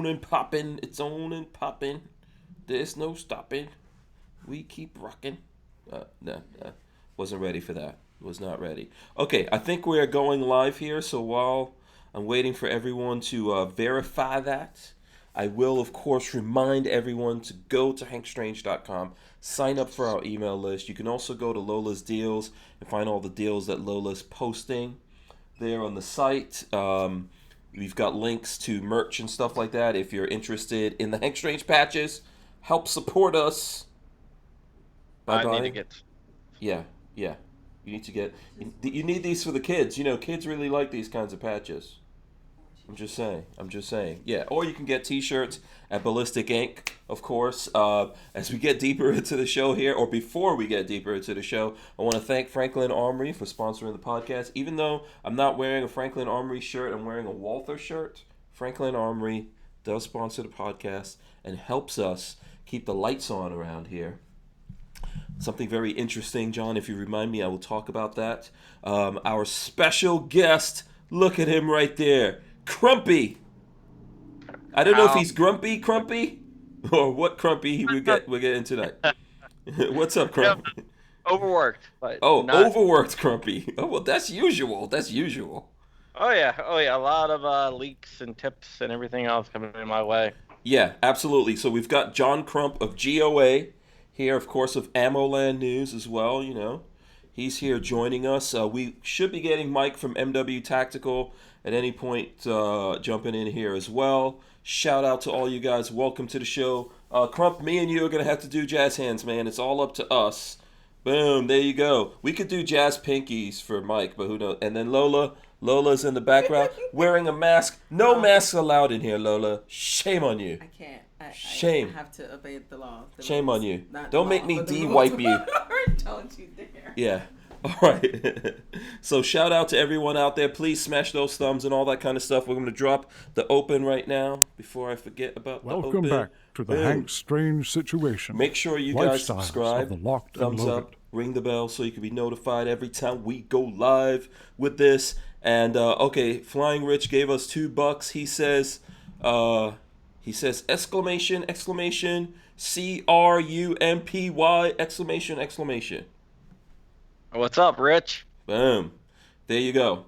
on and popping. It's on and popping. There's no stopping. We keep rocking. No, wasn't ready for that. Was not ready. Okay, I think we're going live here. So while I'm waiting for everyone to verify that, I will, of course, remind everyone to go to hankstrange.com, sign up for our email list. You can also go to Lola's Deals and find all the deals that Lola's posting there on the site. We've got links to merch and stuff like that. If you're interested in the Hank Strange patches, help support us. I need to get. Yeah. You need to get. You need these for the kids. You know, kids really like these kinds of patches. I'm just saying. Yeah, or you can get T-shirts at Ballistic Ink, of course. As we get deeper into the show here, or before we get deeper into the show, I want to thank Franklin Armory for sponsoring the podcast. Even though I'm not wearing a Franklin Armory shirt, I'm wearing a Walther shirt. Franklin Armory does sponsor the podcast and helps us keep the lights on around here. Something very interesting, John. If you remind me, I will talk about that. Our special guest, look at him right there. Crumpy. I don't know if he's Crumpy, or what Crumpy we're getting tonight. What's up, Crumpy? Overworked, but overworked Crumpy. Oh, well, that's usual. Oh yeah. A lot of leaks and tips and everything else coming in my way. Yeah, absolutely. So we've got John Crump of GOA here, of course, of AmmoLand News as well. You know, he's here joining us. We should be getting Mike from MW Tactical at any point jumping in here as well. Shout out to all you guys. Welcome to the show. Crump, me and you are going to have to do jazz hands, man. It's all up to us. Boom, there you go. We could do jazz pinkies for Mike, but who knows? And then Lola's in the background wearing a mask. No masks allowed in here, Lola. Shame on you. I can't. Shame. I have to obey the law. Shame on you. Don't make me de-wipe you. Don't you dare. Yeah. All right. So shout out to everyone out there. Please smash those thumbs and all that kind of stuff. We're going to drop the open right now before I forget about the open. Welcome back to the Hank Strange Situation. Make sure you guys subscribe, thumbs up, ring the bell so you can be notified every time we go live with this. And okay, Flying Rich gave us $2. He says exclamation CRUMPY exclamation. What's up, Rich? Boom. There you go.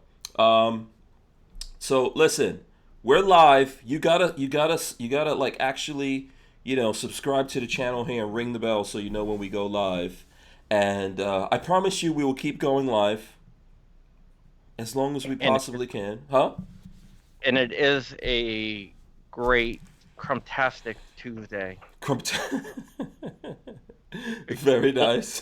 So listen, we're live. You gotta like actually, subscribe to the channel here and ring the bell so you know when we go live. And I promise you we will keep going live as long as we possibly can. Huh? And it is a great Crumptastic Tuesday. Very nice.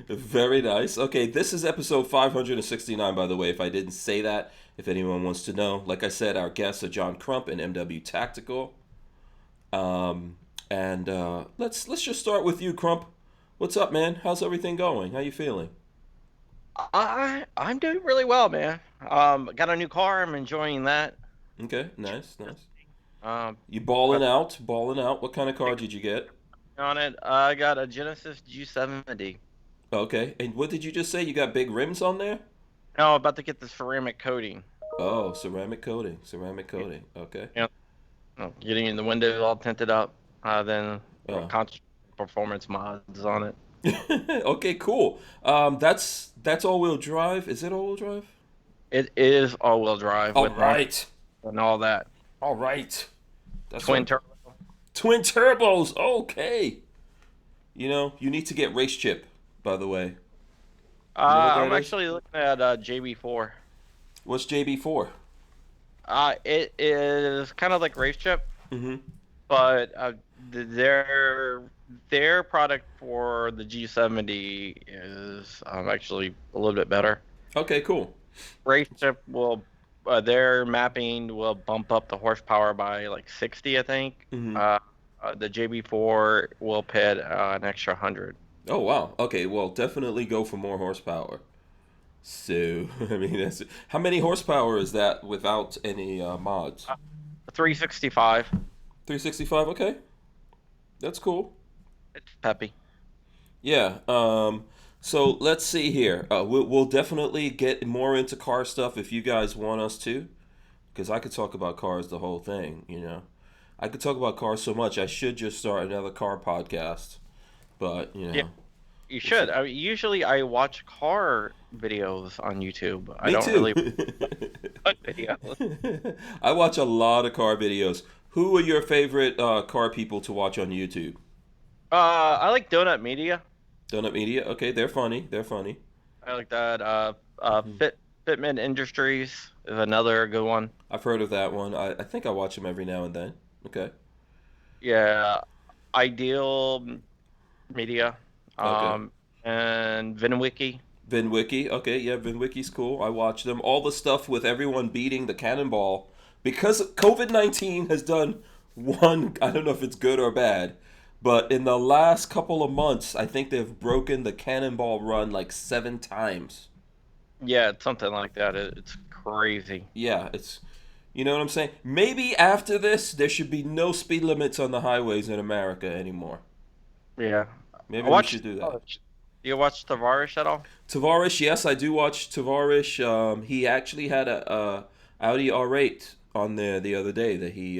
Very nice. Okay, this is episode 569, by the way, if I didn't say that, if anyone wants to know. Like I said, our guests are John Crump and MW Tactical. Let's just start with you, Crump. What's up, man? How's everything going? How you feeling? I'm doing really well, man. Got a new car. I'm enjoying that. Okay, nice. You balling out. What kind of car did you get? On it, I got a Genesis G70. Okay, and what did you just say? You got big rims on there? No, about to get the ceramic coating. Oh, ceramic coating. Okay. Yeah. Getting the windows all tinted up. Then constant performance mods on it. Okay, cool. That's all-wheel drive. Is it all-wheel drive? It is all-wheel drive. All right. And all that. All right. That's Twin turbo. Twin turbos. Okay. You need to get Race Chip, by the way. I'm actually looking at JB4. What's JB4? It is kind of like Race Chip. Mm-hmm. But their product for the G70 is actually a little bit better. Okay, cool. Race Chip will their mapping will bump up the horsepower by like 60, I think. Mm-hmm. The JB4 will pit an extra 100. Oh wow. Okay, well, definitely go for more horsepower. So, I mean, how many horsepower is that without any mods? 365. 365. Okay, that's cool. It's peppy. Yeah. So let's see here. We'll definitely get more into car stuff if you guys want us to. because I could talk about cars the whole thing. I could talk about cars so much. I should just start another car podcast. But Yeah, you should. I mean, usually I watch car videos on YouTube. I Me don't too. really watch videos. I watch a lot of car videos. Who are your favorite car people to watch on YouTube? I like Donut Media. Donut Media. Okay, they're funny. They're funny. I like that. Fitment Industries is another good one. I've heard of that one. I think I watch them every now and then. Okay. Yeah, Ideal Media. Okay. And VinWiki. VinWiki. Okay, yeah, VinWiki's cool. I watch them. All the stuff with everyone beating the cannonball. Because COVID-19 has done one, I don't know if it's good or bad, but in the last couple of months, I think they've broken the cannonball run like 7 times. Yeah, it's something like that. It's crazy. Yeah, you know what I'm saying? Maybe after this, there should be no speed limits on the highways in America anymore. Yeah. Maybe we should do that. You watch Tavares at all? Tavares, yes, I do watch Tavares. He actually had a Audi R8 on there the other day that he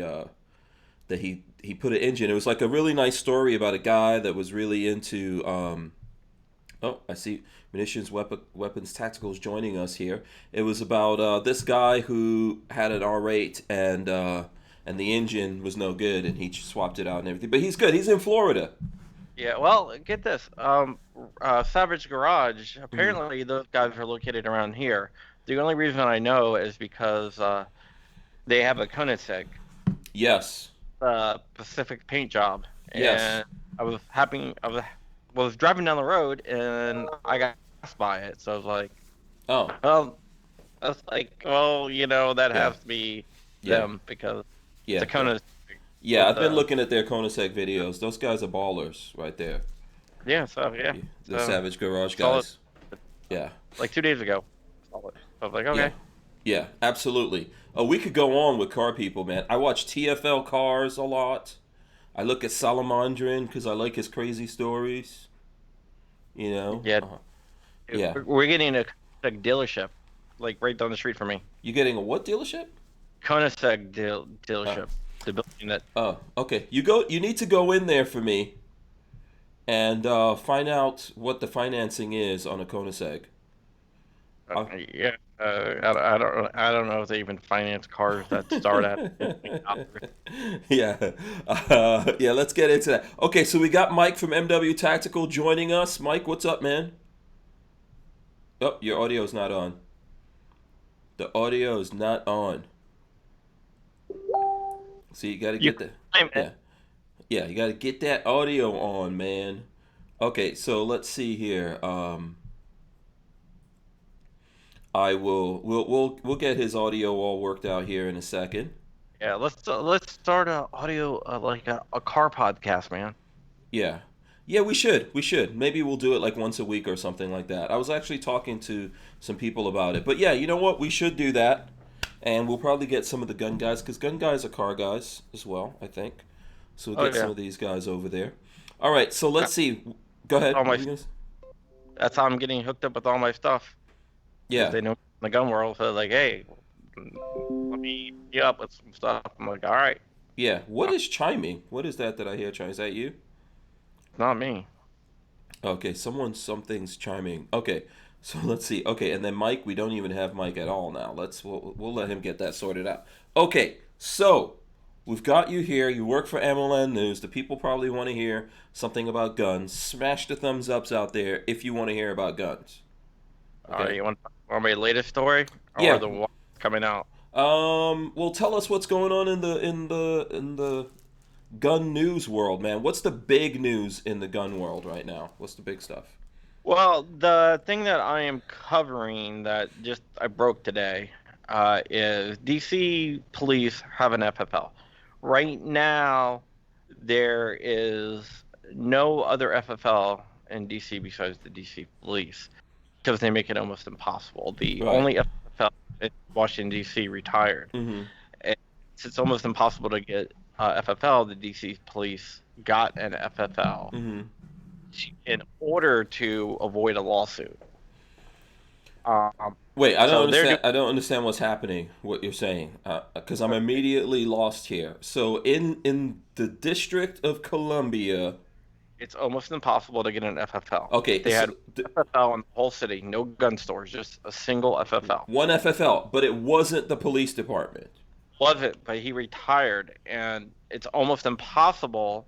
put an engine. It was like a really nice story about a guy that was really into. Oh, I see Munitions Weapons Tacticals joining us here. It was about this guy who had an R8 and the engine was no good and he swapped it out and everything. But he's good. He's in Florida. Yeah, well, get this. Savage Garage, apparently those guys are located around here. The only reason I know is because they have a Koenigsegg. Yes. Pacific paint job. Yes. And I was driving down the road and I got passed by it. So I was like, Oh. I was like, well, that has to be them because it's a Koenigsegg. Yeah, I've been looking at their Koenigsegg videos. Those guys are ballers right there. Yeah, The Savage Garage solid. guys. Yeah. Like 2 days ago. Solid. I was like, okay. Yeah, absolutely. We could go on with car people, man. I watch TFL Cars a lot. I look at Salamandrin because I like his crazy stories. Yeah. Yeah. We're getting a dealership, like right down the street from me. You getting a what dealership? Koenigsegg dealership. The building that. Oh, okay. You need to go in there for me and find out what the financing is on a Koenigsegg. Yeah. I don't know if they even finance cars that start at. Yeah. Yeah, let's get into that. Okay, so we got Mike from MW Tactical joining us. Mike, what's up, man? Oh, your audio's not on. The audio is not on. So you got to get that. Yeah, you got to get that audio on, man. Okay, so let's see here. We'll get his audio all worked out here in a second. Yeah, let's start a audio like a car podcast, man. Yeah. Yeah, we should. Maybe we'll do it like once a week or something like that. I was actually talking to some people about it. But yeah, you know what? We should do that. And we'll probably get some of the gun guys, because gun guys are car guys as well, I think. So we'll get some of these guys over there. All right, so let's see. Go ahead. That's how I'm getting hooked up with all my stuff. Yeah. They know in the gun world, so they're like, hey, let me get up with some stuff. I'm like, all right. Yeah. What is chiming? What is that I hear chiming? Is that you? Not me. Okay, something's chiming. Okay. So let's see. Okay, and then Mike, we don't even have Mike at all now. We'll let him get that sorted out. Okay, so we've got you here. You work for MLN News. The people probably want to hear something about guns. Smash the thumbs ups out there if you want to hear about guns. Okay. All right, you want my latest story? Or the one coming out? Well, tell us what's going on in the gun news world, man. What's the big news in the gun world right now? What's the big stuff? Well, the thing that I am covering that I broke today is DC police have an FFL. Right now, there is no other FFL in DC besides the DC police because they make it almost impossible. The only FFL in Washington, D.C. retired. Mm-hmm. And it's almost impossible to get FFL. The DC police got an FFL. Mm-hmm. In order to avoid a lawsuit. Wait, I don't So they're understand. I don't understand what's happening. What you're saying, because I'm immediately lost here. So in the District of Columbia, it's almost impossible to get an FFL. okay, They so had FFL in the whole city, no gun stores, just a single FFL. one FFL, but it wasn't the police department. Wasn't, but he retired, and it's almost impossible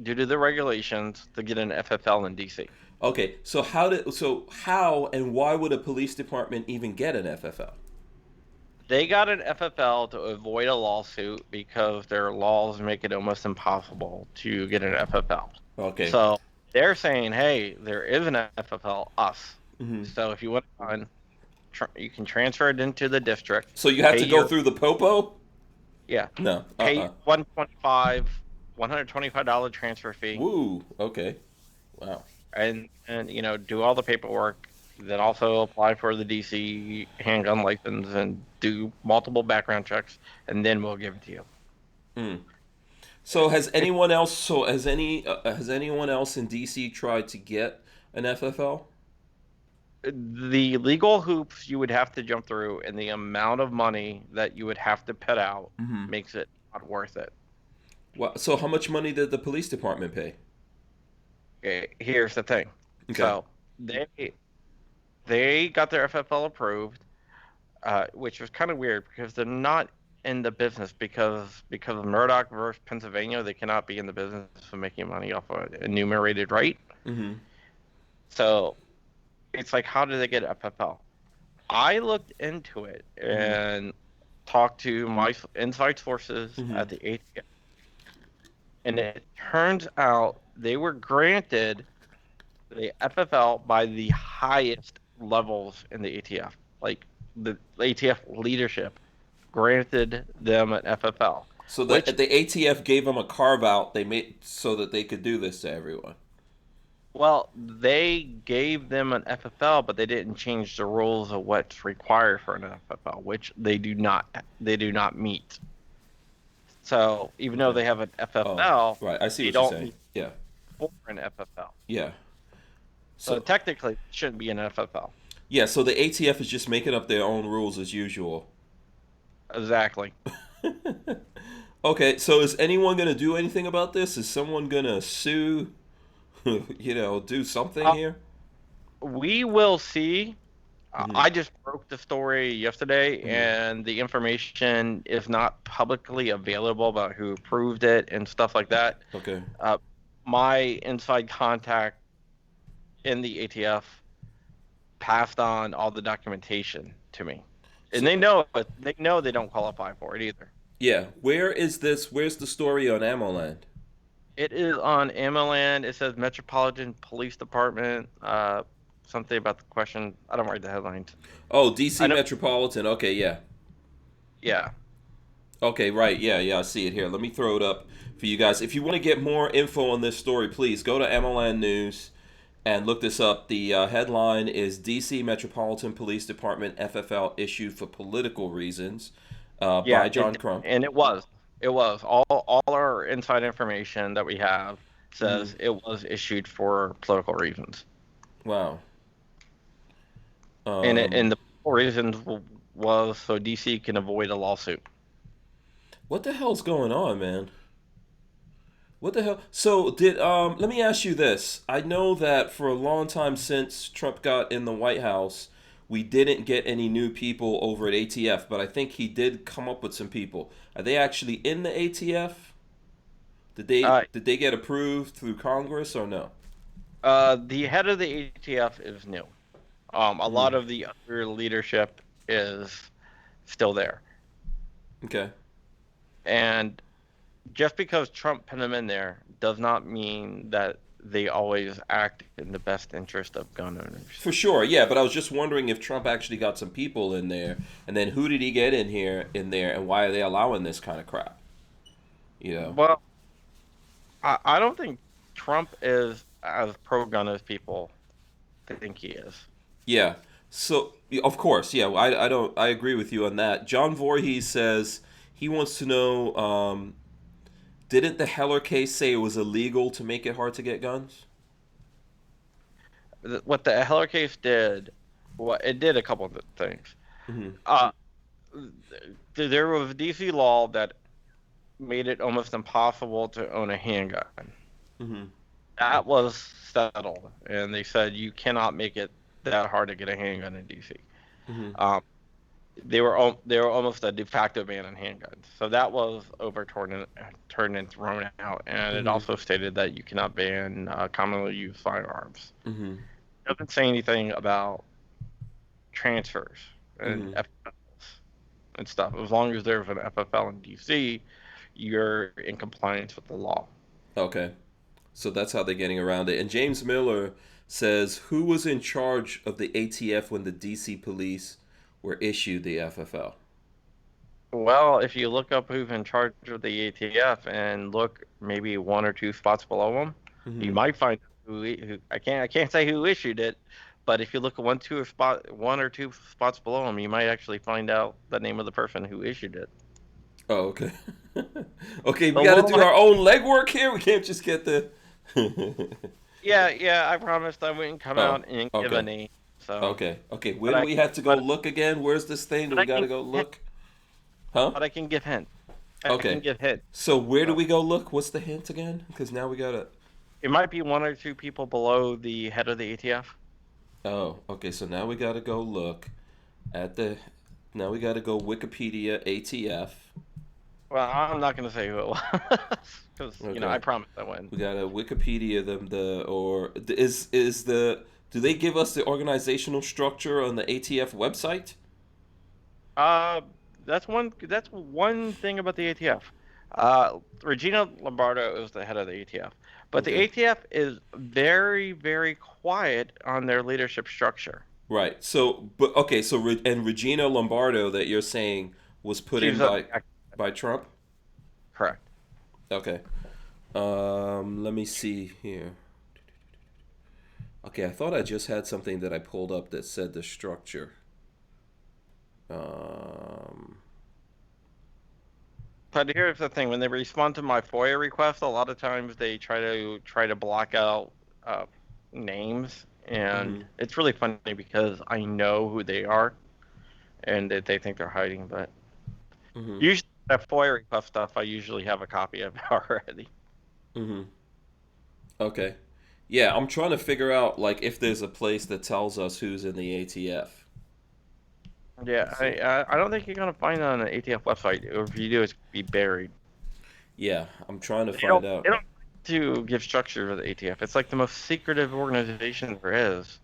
due to the regulations to get an FFL in DC. Okay, so how and why would a police department even get an FFL? They got an FFL to avoid a lawsuit because their laws make it almost impossible to get an FFL. Okay. So they're saying, hey, there is an FFL, us. Mm-hmm. So if you want one, you can transfer it into the district. So you have to go through the popo? Yeah. No. Pay $125 transfer fee. Woo. Okay. Wow. And do all the paperwork. Then also apply for the DC handgun license and do multiple background checks, and then we'll give it to you. Mm. So has anyone else? Has anyone else in DC tried to get an FFL? The legal hoops you would have to jump through and the amount of money that you would have to put out makes it not worth it. Well, so how much money did the police department pay? Okay, here's the thing. Okay. So they got their FFL approved, which was kind of weird because they're not in the business because of Murdoch versus Pennsylvania. They cannot be in the business of making money off of an enumerated right. Mm-hmm. So it's like, how do they get FFL? I looked into it and talked to my inside sources at the ATF, and it turns out they were granted the FFL by the highest levels in the ATF. Like the ATF leadership granted them an FFL. So the ATF gave them a carve out they made so that they could do this to everyone. Well, they gave them an FFL, but they didn't change the rules of what's required for an FFL, which they do not meet. So even though they have an FFL, right, I see they what you're don't saying. meet Yeah. for an FFL. Yeah. So technically, it shouldn't be an FFL. Yeah, so the ATF is just making up their own rules as usual. Exactly. Okay, so is anyone going to do anything about this? Is someone going to sue, do something here? We will see. I just broke the story yesterday, and the information is not publicly available about who approved it and stuff like that. Okay. My inside contact in the ATF passed on all the documentation to me, and they know they don't qualify for it either. Yeah. Where's the story on AmmoLand? It is on AmmoLand. It says Metropolitan Police Department. Something about the question. I don't write the headlines. Oh, DC Metropolitan. Okay, yeah. Yeah. Okay, right. Yeah, I see it here. Let me throw it up for you guys. If you want to get more info on this story, please go to AmmoLand News and look this up. The headline is DC Metropolitan Police Department FFL issued for political reasons by John Crump. And it was all our inside information that we have says it was issued for political reasons. Wow. And the reasons was so DC can avoid a lawsuit. What the hell's going on, man? What the hell? So let me ask you this. I know that for a long time since Trump got in the White House, we didn't get any new people over at ATF, but I think he did come up with some people. Are they actually in the ATF? Did they get approved through Congress or no? The head of the ATF is new. A lot of the other leadership is still there. Okay. And just because Trump put them in there does not mean that they always act in the best interest of gun owners. For sure, yeah. But I was just wondering if Trump actually got some people in there, and then who did he get in there, and why are they allowing this kind of crap? Well, I don't think Trump is as pro-gun as people think he is. Yeah. So of course, yeah. I agree with you on that. John Voorhees says he wants to know. Didn't the Heller case say it was illegal to make it hard to get guns? What the Heller case did Well, it did a couple of things. Mm-hmm. Uh, there was a DC law that made it almost impossible to own a handgun. Mm-hmm. That was settled, and they said you cannot make it that hard to get a handgun in DC. Mm-hmm. Um, they were almost a de facto ban on handguns, so that was overturned and turned and thrown out. And it Mm-hmm. also stated that you cannot ban commonly used firearms. Mm-hmm. It doesn't say anything about transfers and Mm-hmm. FFLs and stuff. As long as there's an FFL in DC, you're in compliance with the law. Okay. So that's how they're getting around it. And James Miller says, who was in charge of the ATF when the DC police were issued the FFL? Well, if you look up who's in charge of the ATF and look maybe one or two spots below them, you Mm-hmm. might find who I can't say who issued it, but if you look at one or two spots below them, you might actually find out the name of the person who issued it. Oh, okay. Okay, we A got to little do our own legwork here. We can't just get the. Yeah, I promised I wouldn't come Oh, out and give a okay. name. So, Okay. Where but do I we can, have to go look again? Where's this thing? Do but we I got to can, go look? Huh? but I can give hint. I can Okay. give hint. So where do So we go look? What's the hint again? Because now we got to. it might be one or two people below the head of the ATF. Oh, okay. So now we got to go look at the. Now we got to go Wikipedia ATF. Well, I'm not going to say who it was because I Okay. promised I wouldn't. We got to Wikipedia them is the do they give us the organizational structure on the ATF website? Uh, that's one thing about the ATF. Regina Lombardo is the head of the ATF, but the Okay. ATF is very, very quiet on their leadership structure. Right. So, but okay. So, and Regina Lombardo that you're saying was put in She's a by Trump. correct. Okay. Let me see here. Okay, I thought I just had something that I pulled up that said the structure. Um. But here's the thing: when they respond to my FOIA request, a lot of times they try to block out names, and Mhm. it's really funny because I know who they are, and that they think they're hiding. But Mhm. usually that FOIA request stuff, I usually have a copy of it already. Mhm. Okay. Yeah, I'm trying to figure out like if there's a place that tells us who's in the ATF. Yeah, So, I don't think you're gonna find it on the ATF website. Or if you do, it's be buried. yeah, I'm trying to find They out. don't to give structure to the ATF. It's like the most secretive organization there is.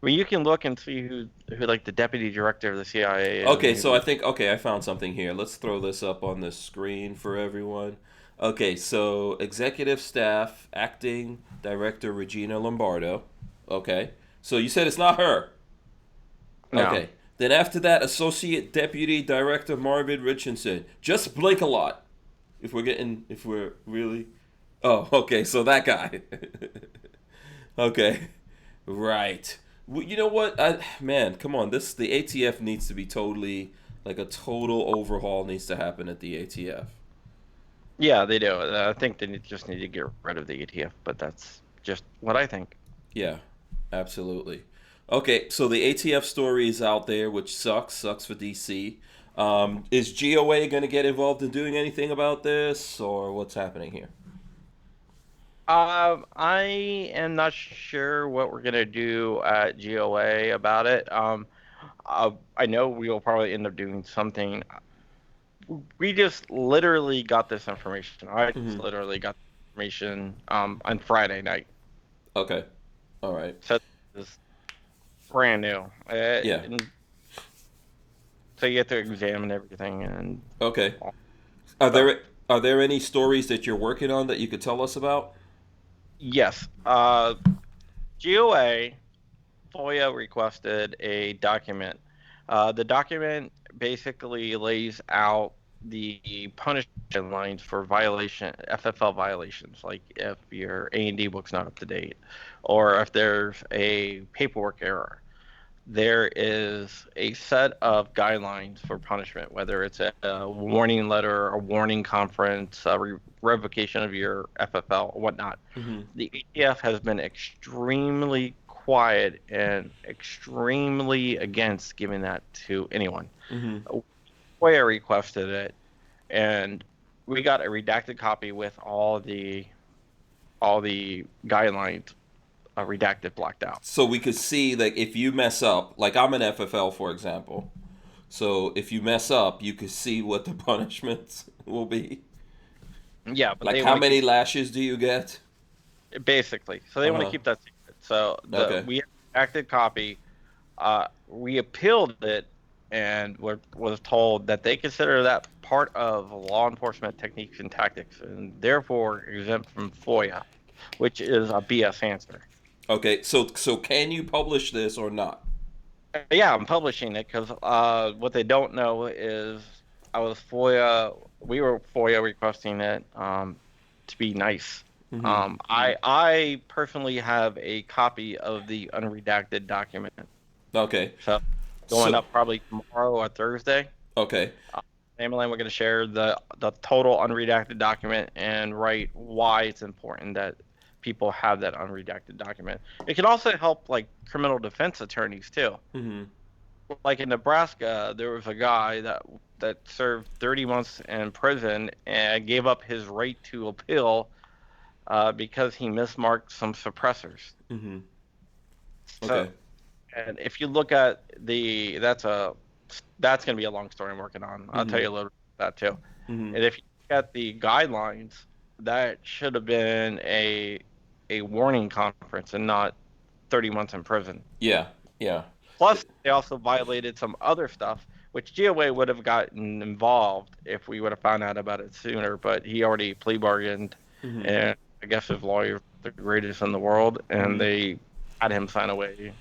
I mean, you can look and see who like the deputy director of the CIA is Okay, and so I who. think okay, I found something here. Let's throw this up on the screen for everyone. Okay, so executive staff, acting director Regina Lombardo. Okay, so you said it's not her. No. Okay, then after that, associate deputy director Marvin Richardson. Just blink a lot. If we're really. Oh, okay, so that guy. Okay, right. Well, you know what? Man, come on. The ATF needs to be totally like a total overhaul needs to happen at the ATF. Yeah, they do. I think they just need to get rid of the ATF, but that's just what I think. Yeah, absolutely. Okay, so the ATF story is out there, which sucks for DC. Is GOA going to get involved in doing anything about this, or what's happening here? I am not sure what we're gonna do at GOA about it. I know we'll probably end up doing something. We just literally got this information. I just Hmm. literally got the information on Friday night. Okay, all right. So it's brand new. Yeah. And so you have to examine everything and Okay. all Are stuff. there any stories that you're working on that you could tell us about? Yes. GOA FOIA requested a document. The document basically lays out the punishment lines for FFL violations, like if your A&D book's not up to date, or if there's a paperwork error. There is a set of guidelines for punishment, whether it's a warning letter, a warning conference, a revocation of your FFL, or whatnot. Hmm. The ATF has been extremely quiet and extremely against giving that to anyone. Mm-hmm. FOIA requested it, and we got a redacted copy with all the guidelines redacted, blacked out. So we could see, like, if you mess up, like I'm an FFL, for example. So if you mess up, you could see what the punishments will be. Yeah, but Like, how many lashes do you get? Basically, so they want to keep that secret. So we have an redacted copy. We appealed it, and was told that they consider that part of law enforcement techniques and tactics, and therefore exempt from FOIA, which is a BS answer. Okay, so can you publish this or not? Yeah, I'm publishing it because what they don't know is we were FOIA requesting it to be nice. Mm-hmm. I personally have a copy of the unredacted document. Okay. So going up probably tomorrow or Thursday. Okay. Emily, we're going to share the total unredacted document and write why it's important that people have that unredacted document. It can also help like criminal defense attorneys too. Mm-hmm. Like in Nebraska, there was a guy that served 30 months in prison and gave up his right to appeal because he mismarked some suppressors. Mm-hmm. So, okay. And if you look at that's going to be a long story I'm working on. I'll tell you a little bit about that too. Mm-hmm. And if you look at the guidelines, that should have been a warning conference and not 30 months in prison. Yeah. Yeah. Plus, they also violated some other stuff, which GOA would have gotten involved if we would have found out about it sooner. But he already plea bargained, and I guess his lawyer, the greatest in the world, and they had him sign away.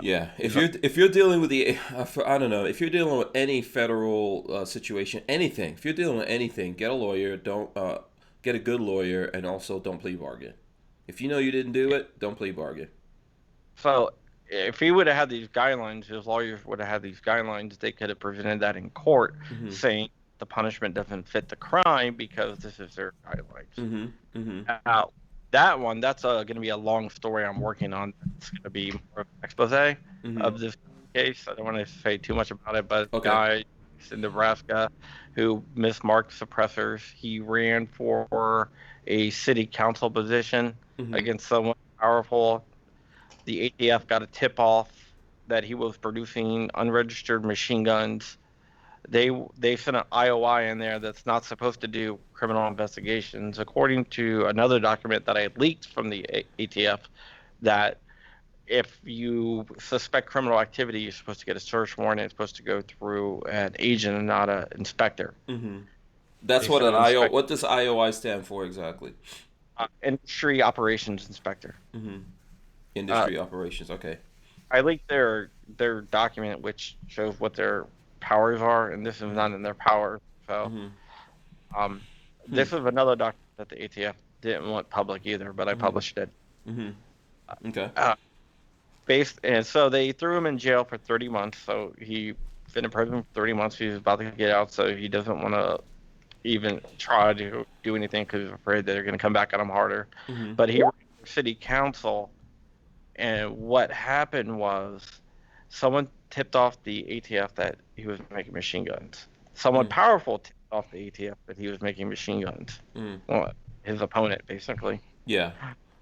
Yeah, if you're dealing with I don't know, if you're dealing with any federal situation, anything, if you're dealing with anything, get a lawyer. Don't get a good lawyer, and also don't plea bargain. If you know you didn't do it, don't plea bargain. So if he would have had these guidelines, his lawyers would have had these guidelines. They could have presented that in court, saying the punishment doesn't fit the crime because this is their guidelines. Now, that's going to be a long story I'm working on. It's going to be more of an expose of this case. I don't want to say too much about it, but a guy in Nebraska who mismarked suppressors. He ran for a city council position against someone powerful. The ATF got a tip-off that he was producing unregistered machine guns. They sent an IOI in there that's not supposed to do criminal investigations, according to another document that I leaked from the ATF, that if you suspect criminal activity, you're supposed to get a search warrant. It's supposed to go through an agent and not an inspector. That's what an IOI. What does IOI stand for exactly? Industry Operations Inspector. Industry Operations. Okay. I leaked their document, which shows what their powers are, and this is not in their power. So, this is another document that the ATF didn't want public either, but I published it. Okay. And so they threw him in jail for 30 months. So he's been in prison for 30 months. He's about to get out, so he doesn't want to even try to do anything because he's afraid that they're going to come back at him harder. But he ran for city council, and what happened was someone tipped off the ATF that he was making machine guns. Someone powerful tipped off the ATF that he was making machine guns. Well, his opponent, basically. Yeah.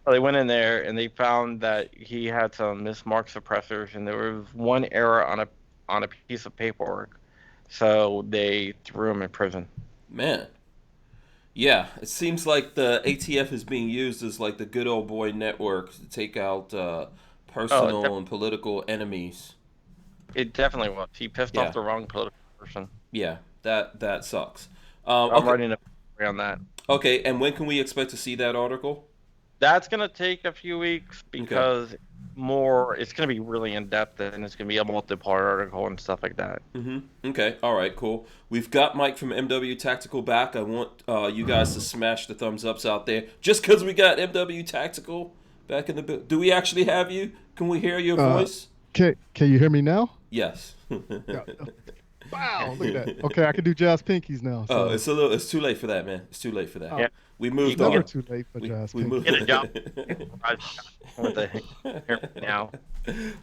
So they went in there and they found that he had some mismarked suppressors, and there was one error on a piece of paperwork. So they threw him in prison. Man. Yeah, it seems like the ATF is being used as like the good old boy network to take out personal and political enemies. It definitely was. He pissed off the wrong political person. Yeah, that sucks. I'm writing a story on that. Okay, and when can we expect to see that article? That's going to take a few weeks because it's going to be really in-depth, and it's going to be a multi-part article and stuff like that. Okay, all right, cool. We've got Mike from MW Tactical back. I want you guys to smash the thumbs ups out there. Just because we got MW Tactical back in the building. Do we actually have you? Can we hear your voice? Can you hear me now? Yes. Wow, look at that. Okay, I can do jazz pinkies now. So. It's too late for that, man. It's too late for that. Yeah. We You moved can Never on. too late for jazz We pinkies. moved. get a job with the hair now.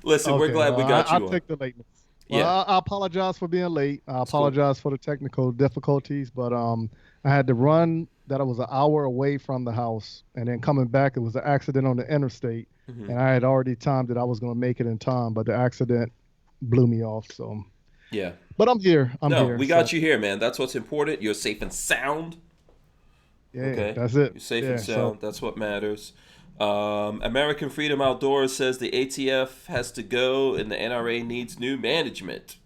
Listen, we're Okay, glad we well, got I'll you on. take the lateness. Well, Yeah. I apologize for being late. I cool. apologize for the technical difficulties, but I had to run. That I was an hour away from the house, and then coming back, it was an accident on the interstate, Mhm. and I had already timed that I was going to make it in time, but the accident blew me off. So, Yeah. but I'm here. I'm No, here. we got you here, man. That's what's important. You're safe and sound. Yeah, Okay. that's it. You're safe Yeah, and sound. That's what matters. American Freedom Outdoors says the ATF has to go and the NRA needs new management.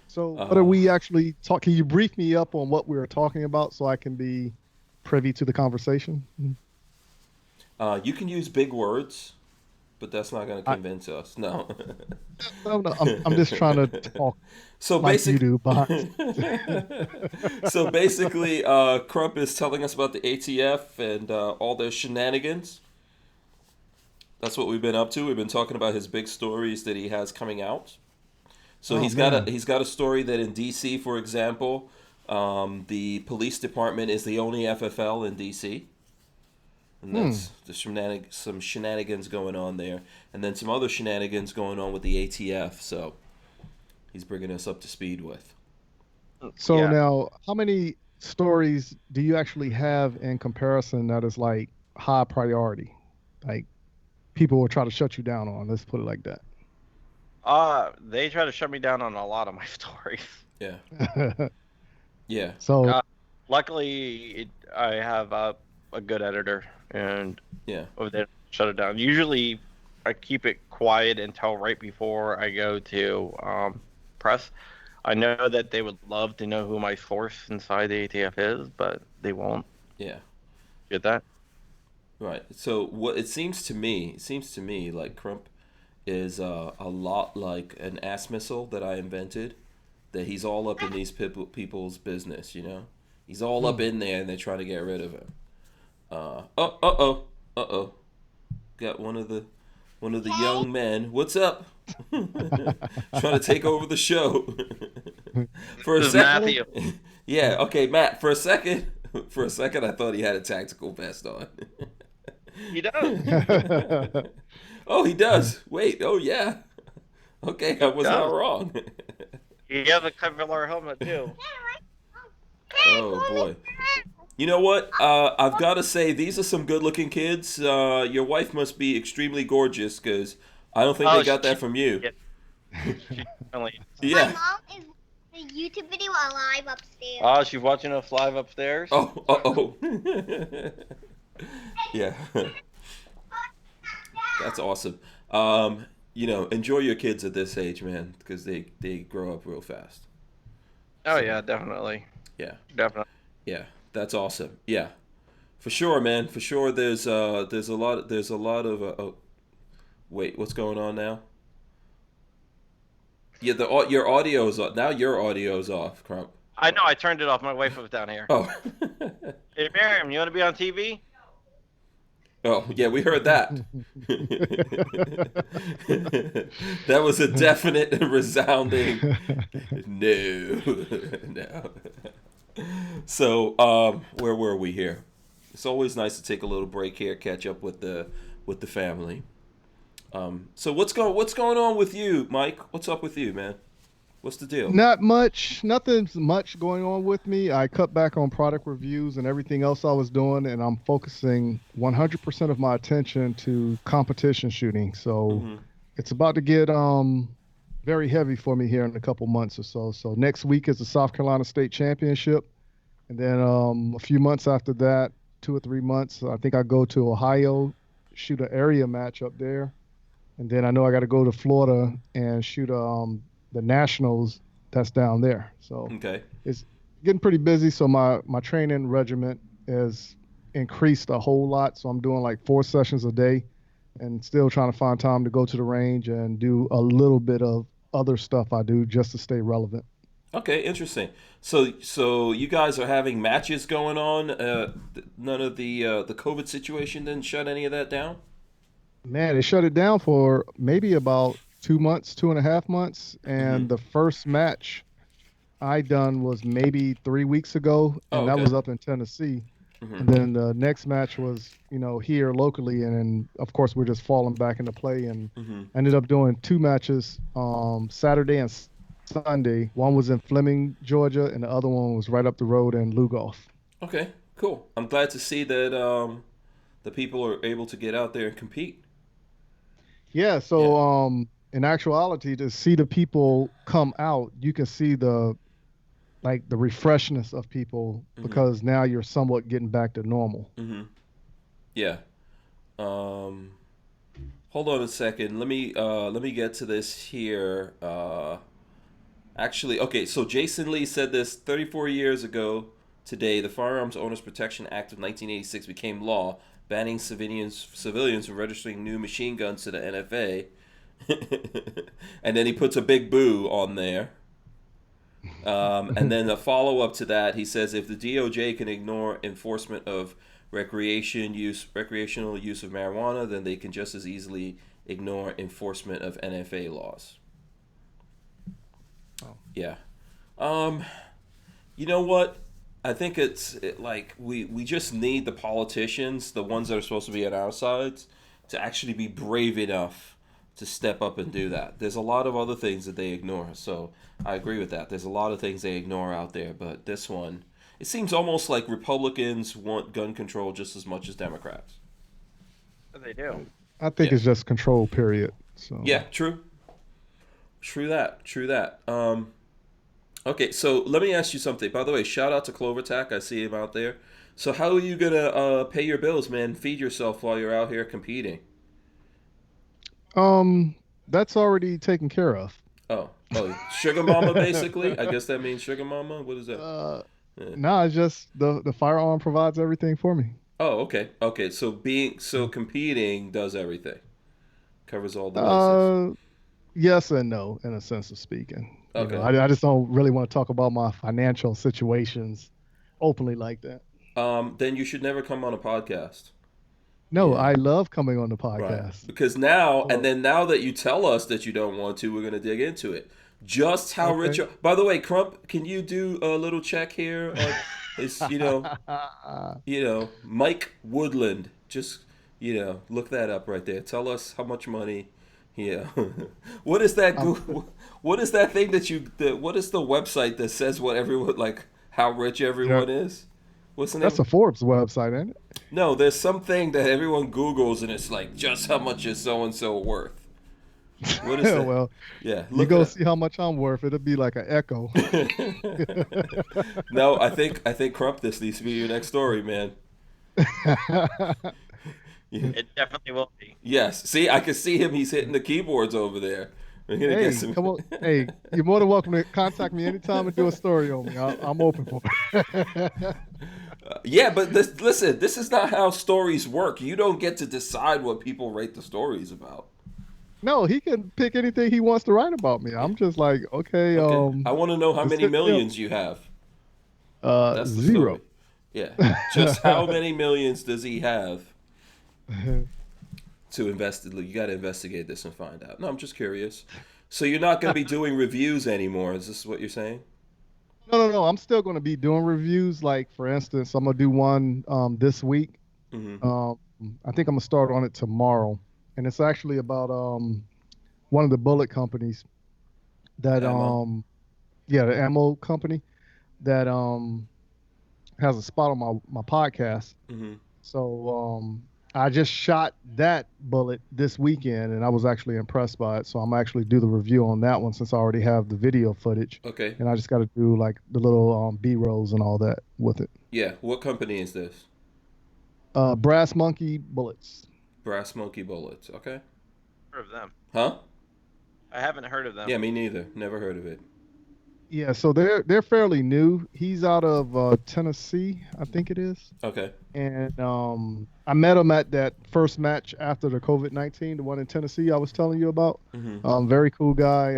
So what are we actually talking? Can you brief me up on what we were talking about so I can be privy to the conversation? You can use big words, but that's not going to convince us. No. No, I'm just trying to talk So like you basically, do. so basically, Crump is telling us about the ATF and all their shenanigans. That's what we've been up to. We've been talking about his big stories that he has coming out. So Oh, he's man. got a story that in DC, for example, the police department is the only FFL in DC, and that's some shenanigans going on there, and then some other shenanigans going on with the ATF. So he's bringing us up to speed with. So Yeah. now, how many stories do you actually have in comparison that is like high priority? Like people will try to shut you down on. Let's put it like that. They try to shut me down on a lot of my stories. Yeah, yeah, So Luckily, I have a good editor, and yeah. they shut it down. Usually, I keep it quiet until right before I go to press. I know that they would love to know who my source inside the ATF is, but they won't Yeah. get that. Right. So what it seems to me like Crump is a lot like an ass missile that I invented. That he's all up in these people's business, you know. He's all up in there, and they're trying to get rid of him. Got one of the young men. What's up? Trying to take over the show. For a This is second. Matthew. Yeah. Okay, Matt. For a second, I thought he had a tactical vest on. He does. Oh, he does. Wait. Oh, yeah. Okay, I was not wrong. He has a Kevlar helmet too. Oh boy. You know what? I've got to say these are some good-looking kids. Your wife must be extremely gorgeous because I don't think Oh, they got that from you. She's only- Yeah. My mom is the YouTube video live upstairs. Oh, she's watching us live upstairs. Oh. Yeah. That's awesome. Enjoy your kids at this age, man, because they grow up real fast. Oh yeah, definitely. Yeah. Definitely. Yeah, that's awesome. Yeah, for sure, man. For sure, there's a lot of. Wait, what's going on now? Yeah, your audio's off. Now your audio's off, Crump. I know. I turned it off. My wife was down here. Oh. Hey, Miriam, you want to be on TV? Oh, yeah, we heard that. That was a definite and resounding no. No. So, where were we here? It's always nice to take a little break here, catch up with the family. So what's going on with you, Mike? What's up with you, man? What's the deal? Not much. Nothing's much going on with me. I cut back on product reviews and everything else I was doing, and I'm focusing 100% of my attention to competition shooting. So it's about to get very heavy for me here in a couple months or so. So next week is the South Carolina State Championship, and then a few months after that, 2 or 3 months, I think I go to Ohio, shoot an area match up there, and then I know I got to go to Florida and shoot the nationals that's down there. So Okay. it's getting pretty busy. So my training regiment is increased a whole lot. So I'm doing like 4 sessions a day and still trying to find time to go to the range and do a little bit of other stuff I do just to stay relevant. Okay, interesting. So you guys are having matches going on. None of the COVID situation didn't shut any of that down? Man, they shut it down for maybe about 2 months, 2.5 months, and the first match I done was maybe 3 weeks ago, and that was up in Tennessee. And then the next match was, here locally, and then of course we're just falling back into play, and ended up doing 2 matches, Saturday and Sunday. One was in Fleming, Georgia, and the other one was right up the road in Lugoff. Okay, cool. I'm glad to see that the people are able to get out there and compete. Yeah, so in actuality, to see the people come out, you can see the refreshness of people because now you're somewhat getting back to normal. Yeah. Hold on a second. Let me get to this here. Actually, okay. So Jason Lee said this 34 years ago today. The Firearms Owners Protection Act of 1986 became law, banning civilians from registering new machine guns to the NFA. And then he puts a big boo on there. And then the follow-up to that, he says, if the DOJ can ignore enforcement of recreational use of marijuana, then they can just as easily ignore enforcement of NFA laws. Oh. Yeah. You know what? I think we just need the politicians, the ones that are supposed to be on our sides, to actually be brave enough to step up and do that. There's a lot of other things that they ignore, so I agree with that. There's a lot of things they ignore out there, but this one, it seems almost like Republicans want gun control just as much as Democrats. They do. I think it's just control, period. So yeah, true that. Okay, so let me ask you something. By the way, shout out to CloverTac. I see him out there. So how are you gonna pay your bills, man? Feed yourself while you're out here competing. That's already taken care of. Oh, sugar mama, basically. I guess that means sugar mama. What is that? No, it's just the firearm provides everything for me. Oh, okay. So competing does everything, covers all the bases. Yes and no, in a sense of speaking. Okay. I just don't really want to talk about my financial situations openly like that. Then you should never come on a podcast. No, I love coming on the podcast. Right. Because now that you tell us that you don't want to, we're going to dig into it. Just how rich. By the way, Crump, can you do a little check here? It's Mike Woodland. Just look that up right there. Tell us how much money. Yeah. What is that? What is that thing what is the website that says what everyone how rich everyone is? What's the name? That's a Forbes website, ain't it? No, there's something that everyone Googles and it's like, just how much is so and so worth? What is that? Well, yeah, you go see how much I'm worth. It'll be like an echo. No, I think Crump, this needs to be your next story, man. It definitely will be. Yes. See, I can see him. He's hitting the keyboards over there. Hey, come on. Hey, you're more than welcome to contact me anytime and do a story on me. I'm open for it. Yeah, but listen, this is not how stories work. You don't get to decide what people write the stories about. No, he can pick anything he wants to write about me. I'm just like, okay. I want to know how many millions you have. That's 0. Story. Yeah. Just how many millions does he have to invest? You got to investigate this and find out. No, I'm just curious. So you're not going to be doing reviews anymore. Is this what you're saying? No. I'm still going to be doing reviews. Like, for instance, I'm going to do one this week. I think I'm going to start on it tomorrow. And it's actually about one of the bullet companies that, Ammo? the ammo company that has a spot on my podcast. So I just shot that bullet this weekend, and I was actually impressed by it. So I'm actually do the review on that one since I already have the video footage. Okay. And I just got to do like the little B-rolls and all that with it. Yeah. What company is this? Brass Monkey Bullets. Brass Monkey Bullets. Okay. Heard of them? Huh? I haven't heard of them. Yeah, me neither. Never heard of it. Yeah, so they're fairly new. He's out of Tennessee, I think it is. Okay. And I met him at that first match after the COVID-19, the one in Tennessee I was telling you about. Very cool guy.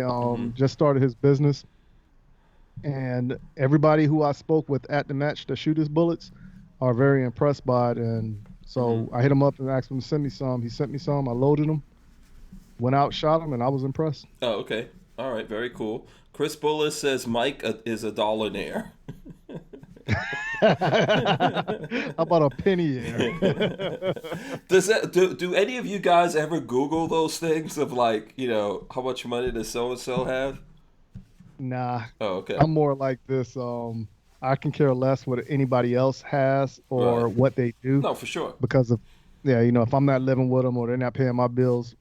Just started his business. And everybody who I spoke with at the match to shoot his bullets are very impressed by it. And so I hit him up and asked him to send me some. He sent me some. I loaded them. Went out, shot him, and I was impressed. Oh, okay. All right, very cool. Chris Bullis says Mike is a dollionaire. How about a penny air? Does that do any of you guys ever Google those things of like, how much money does so and so have? Nah. Oh, okay. I'm more like this. I can care less what anybody else has or Right. what they do. No, for sure. Because of, if I'm not living with them or they're not paying my bills,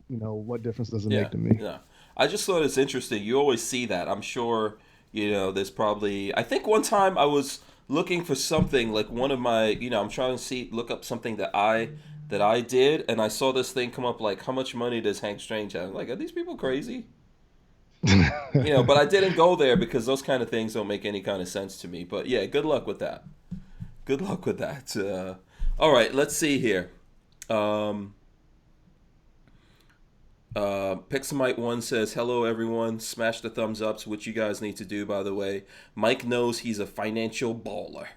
what difference does it make to me? Yeah. I just thought it's interesting. You always see that. I'm sure, there's probably. I think one time I was looking for something like one of my, I'm trying to look up something that I did, and I saw this thing come up like, how much money does Hank Strange have? I'm like, are these people crazy? But I didn't go there because those kind of things don't make any kind of sense to me. But yeah, good luck with that. Good luck with that. All right, let's see here. Pixamite1 says, hello everyone, smash the thumbs ups, which you guys need to do, by the way. Mike knows he's a financial baller.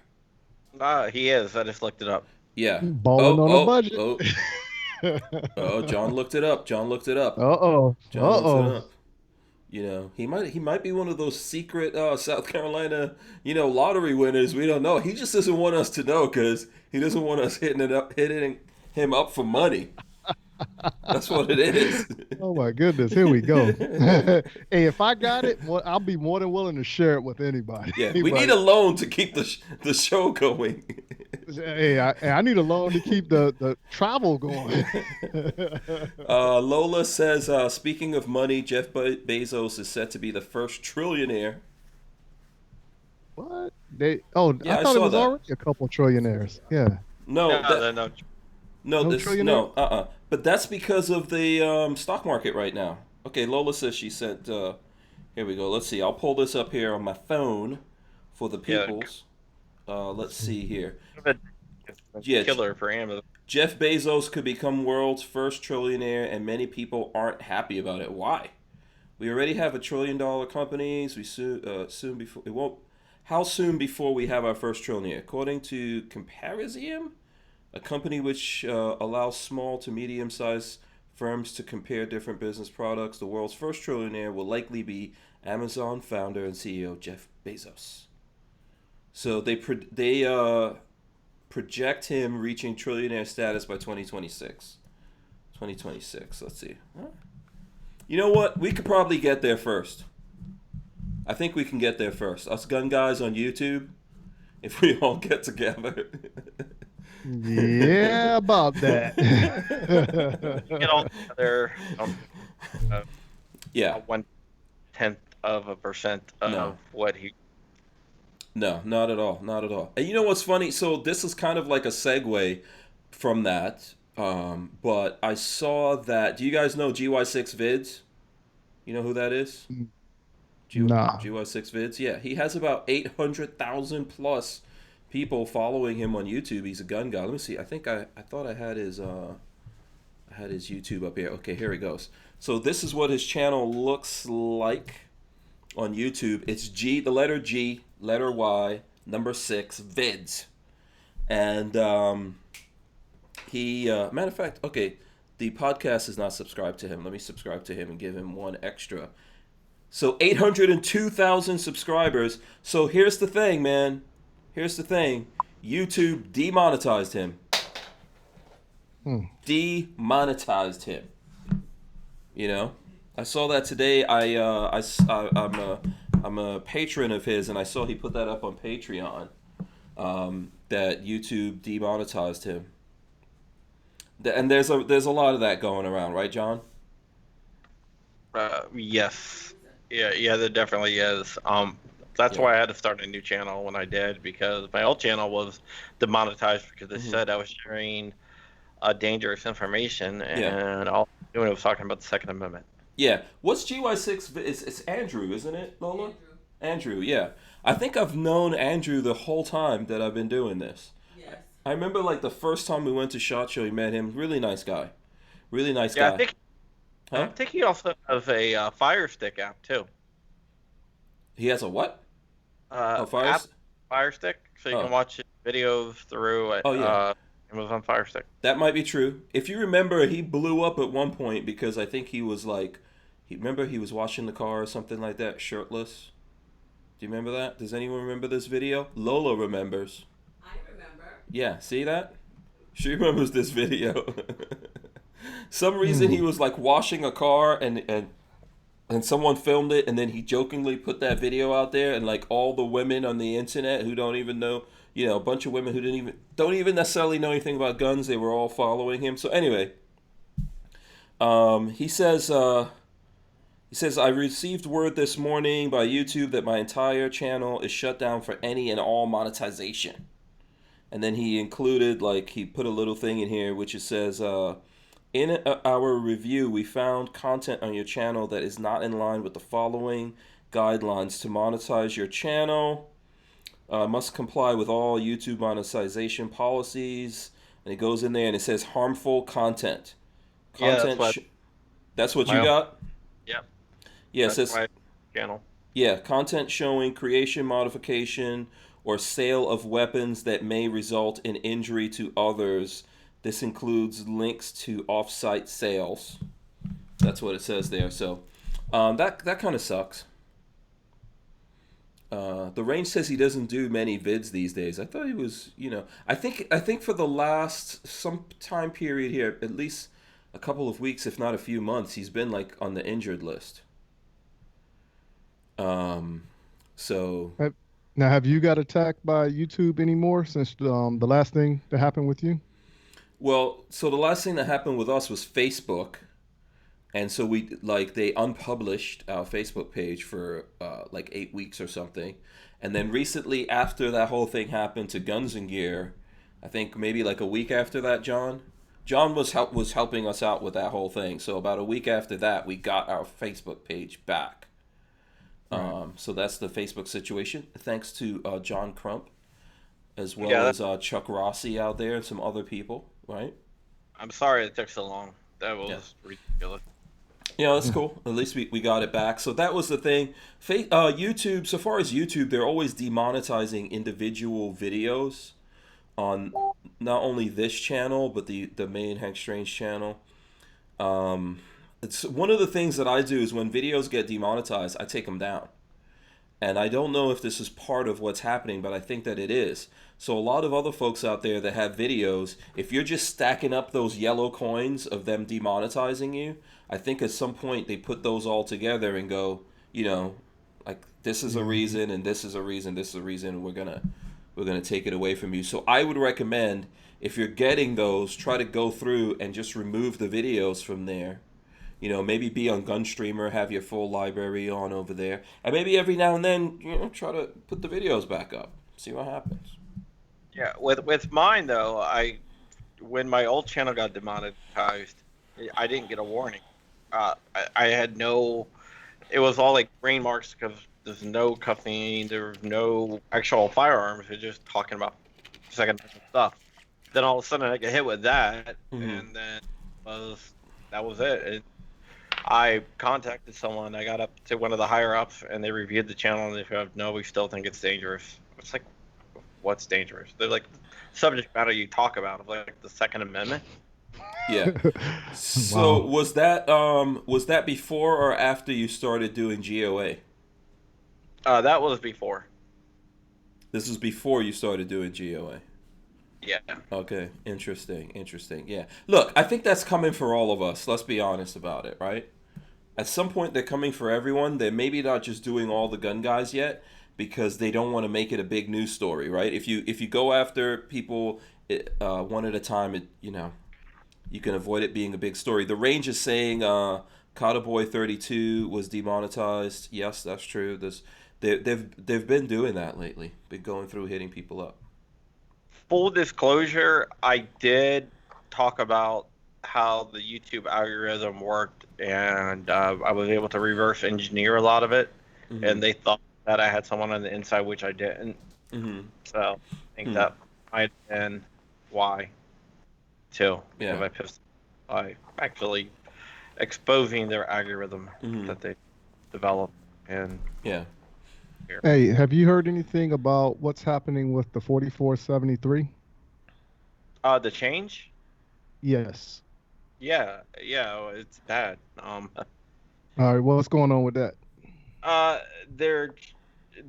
He is. I just looked it up. Yeah. Balling on a budget. John looked it up. John looked it up. Uh-oh. John looked it up. He might be one of those secret South Carolina, lottery winners. We don't know. He just doesn't want us to know because he doesn't want us hitting him up for money. That's what it is. Oh my goodness, here we go. Hey, if I got it, I'll be more than willing to share it with anybody. Yeah, we need a loan to keep the show going. Hey, I need a loan to keep the travel going. Lola says, speaking of money, Jeff Bezos is set to be the first trillionaire. What? Yeah, I thought it was already a couple trillionaires. Yeah. No. But that's because of the stock market right now. Okay, Lola says she sent. Here we go. Let's see. I'll pull this up here on my phone for the peoples. Let's see here. Killer for Amazon. Jeff Bezos could become world's first trillionaire, and many people aren't happy about it. Why? We already have $1 trillion companies. We soon before it won't. How soon before we have our first trillionaire? According to Comparisium, a company which allows small to medium-sized firms to compare different business products, the world's first trillionaire will likely be Amazon founder and CEO Jeff Bezos. So they project him reaching trillionaire status by 2026. 2026, let's see. You know what? We could probably get there first. I think we can get there first. Us gun guys on YouTube, if we all get together. Yeah, about that. Get all together. Yeah. 0.1% of what he. No, not at all. Not at all. And you know what's funny? So this is kind of like a segue from that. But I saw that. Do you guys know GY6 Vids? You know who that is? Nah. GY6 Vids? Yeah, he has about 800,000 plus people following him on YouTube. He's a gun guy. Let me see. I think I thought I had his YouTube up here. Okay, here he goes. So this is what his channel looks like on YouTube. It's the letter G, letter Y, number 6, Vids. And he matter of fact, okay, the podcast is not subscribed to him. Let me subscribe to him and give him one extra. So 802,000 subscribers. So here's the thing, man. Here's the thing. YouTube demonetized him. Demonetized him. You know, I saw that today. I'm a patron of his, and I saw he put that up on Patreon. That YouTube demonetized him. And there's a lot of that going around, right, John? Yes. Yeah, there definitely is. That's why I had to start a new channel when I did, because my old channel was demonetized because they said I was sharing dangerous information, and all I was doing was talking about the Second Amendment. Yeah. What's GY6? It's Andrew, isn't it, Lola? Andrew, yeah. I think I've known Andrew the whole time that I've been doing this. Yes. I remember like the first time we went to SHOT Show, we met him. Really nice guy. Really nice guy. I think he also has a Fire Stick app too. He has a what? Fire Fire Stick, so you can watch videos through it. It was on Fire Stick. That might be true. If you remember, he blew up at one point because I think he was like, remember he was washing the car or something like that, shirtless. Do you remember that? Does anyone remember this video? Lola remembers. I remember. Yeah, see that? She remembers this video. Some reason he was like washing a car and someone filmed it, and then he jokingly put that video out there, and like all the women on the internet who don't even know, a bunch of women who don't even necessarily know anything about guns, they were all following him. So anyway, he says I received word this morning by YouTube that my entire channel is shut down for any and all monetization. And then he included, he put a little thing in here which it says, in our review, we found content on your channel that is not in line with the following guidelines. To monetize your channel, must comply with all YouTube monetization policies. And it goes in there and it says harmful content. That's what you got? Yep. Yeah, that's it says my channel. Yeah, content showing creation, modification, or sale of weapons that may result in injury to others. This includes links to off-site sales. That's what it says there. So that kind of sucks. The Range says he doesn't do many vids these days. I thought he was, I think for the last some time period here, at least a couple of weeks, if not a few months, he's been on the injured list. So. Now, have you got attacked by YouTube anymore since the last thing that happened with you? Well, so the last thing that happened with us was Facebook, and so they unpublished our Facebook page for 8 weeks or something, and then recently after that whole thing happened to Guns and Gear, I think maybe a week after that, John was helping us out with that whole thing. So about a week after that, we got our Facebook page back. Right. So that's the Facebook situation. Thanks to John Crump, as well as Chuck Rossi out there and some other people. Right. I'm sorry it took so long. That was ridiculous. Yeah, that's cool. At least we got it back. So that was the thing. YouTube, so far as YouTube, they're always demonetizing individual videos on not only this channel, but the main Hank Strange channel. It's one of the things that I do is when videos get demonetized, I take them down. And I don't know if this is part of what's happening, but I think that it is. So a lot of other folks out there that have videos, if you're just stacking up those yellow coins of them demonetizing you, I think at some point they put those all together and go, this is a reason, and this is a reason, this is a reason, and we're gonna take it away from you. So I would recommend, if you're getting those, try to go through and just remove the videos from there. Maybe be on Gunstreamer, have your full library on over there, and maybe every now and then, try to put the videos back up, see what happens. Yeah, with mine though, when my old channel got demonetized, I didn't get a warning. I had no. It was all green marks because there's no cuffing, there's no actual firearms. They're just talking about second-hand stuff. Then all of a sudden I get hit with that, and then that was it. I contacted someone. I got up to one of the higher ups, and they reviewed the channel, and they said, "No, we still think it's dangerous." It's what's dangerous? They're subject matter you talk about, of the Second Amendment. Yeah. So wow. Was that before or after you started doing GOA? That was before. This was before you started doing GOA. Yeah. Okay. Interesting. Yeah. Look, I think that's coming for all of us. Let's be honest about it, right? At some point, they're coming for everyone. They're maybe not just doing all the gun guys yet because they don't want to make it a big news story, right? If you go after people one at a time, you can avoid it being a big story. The Range is saying Cowboy 32 was demonetized. Yes, that's true. They've been doing that lately. Been going through hitting people up. Full disclosure, I did talk about how the YouTube algorithm worked, and I was able to reverse engineer a lot of it, and they thought that I had someone on the inside, which I didn't. So I think that might have been why, too. Yeah. Because by actually exposing their algorithm that they developed. And yeah. Hey, have you heard anything about what's happening with the 4473? The change? Yes. Yeah, it's bad. All right. What's going on with that? Uh, they're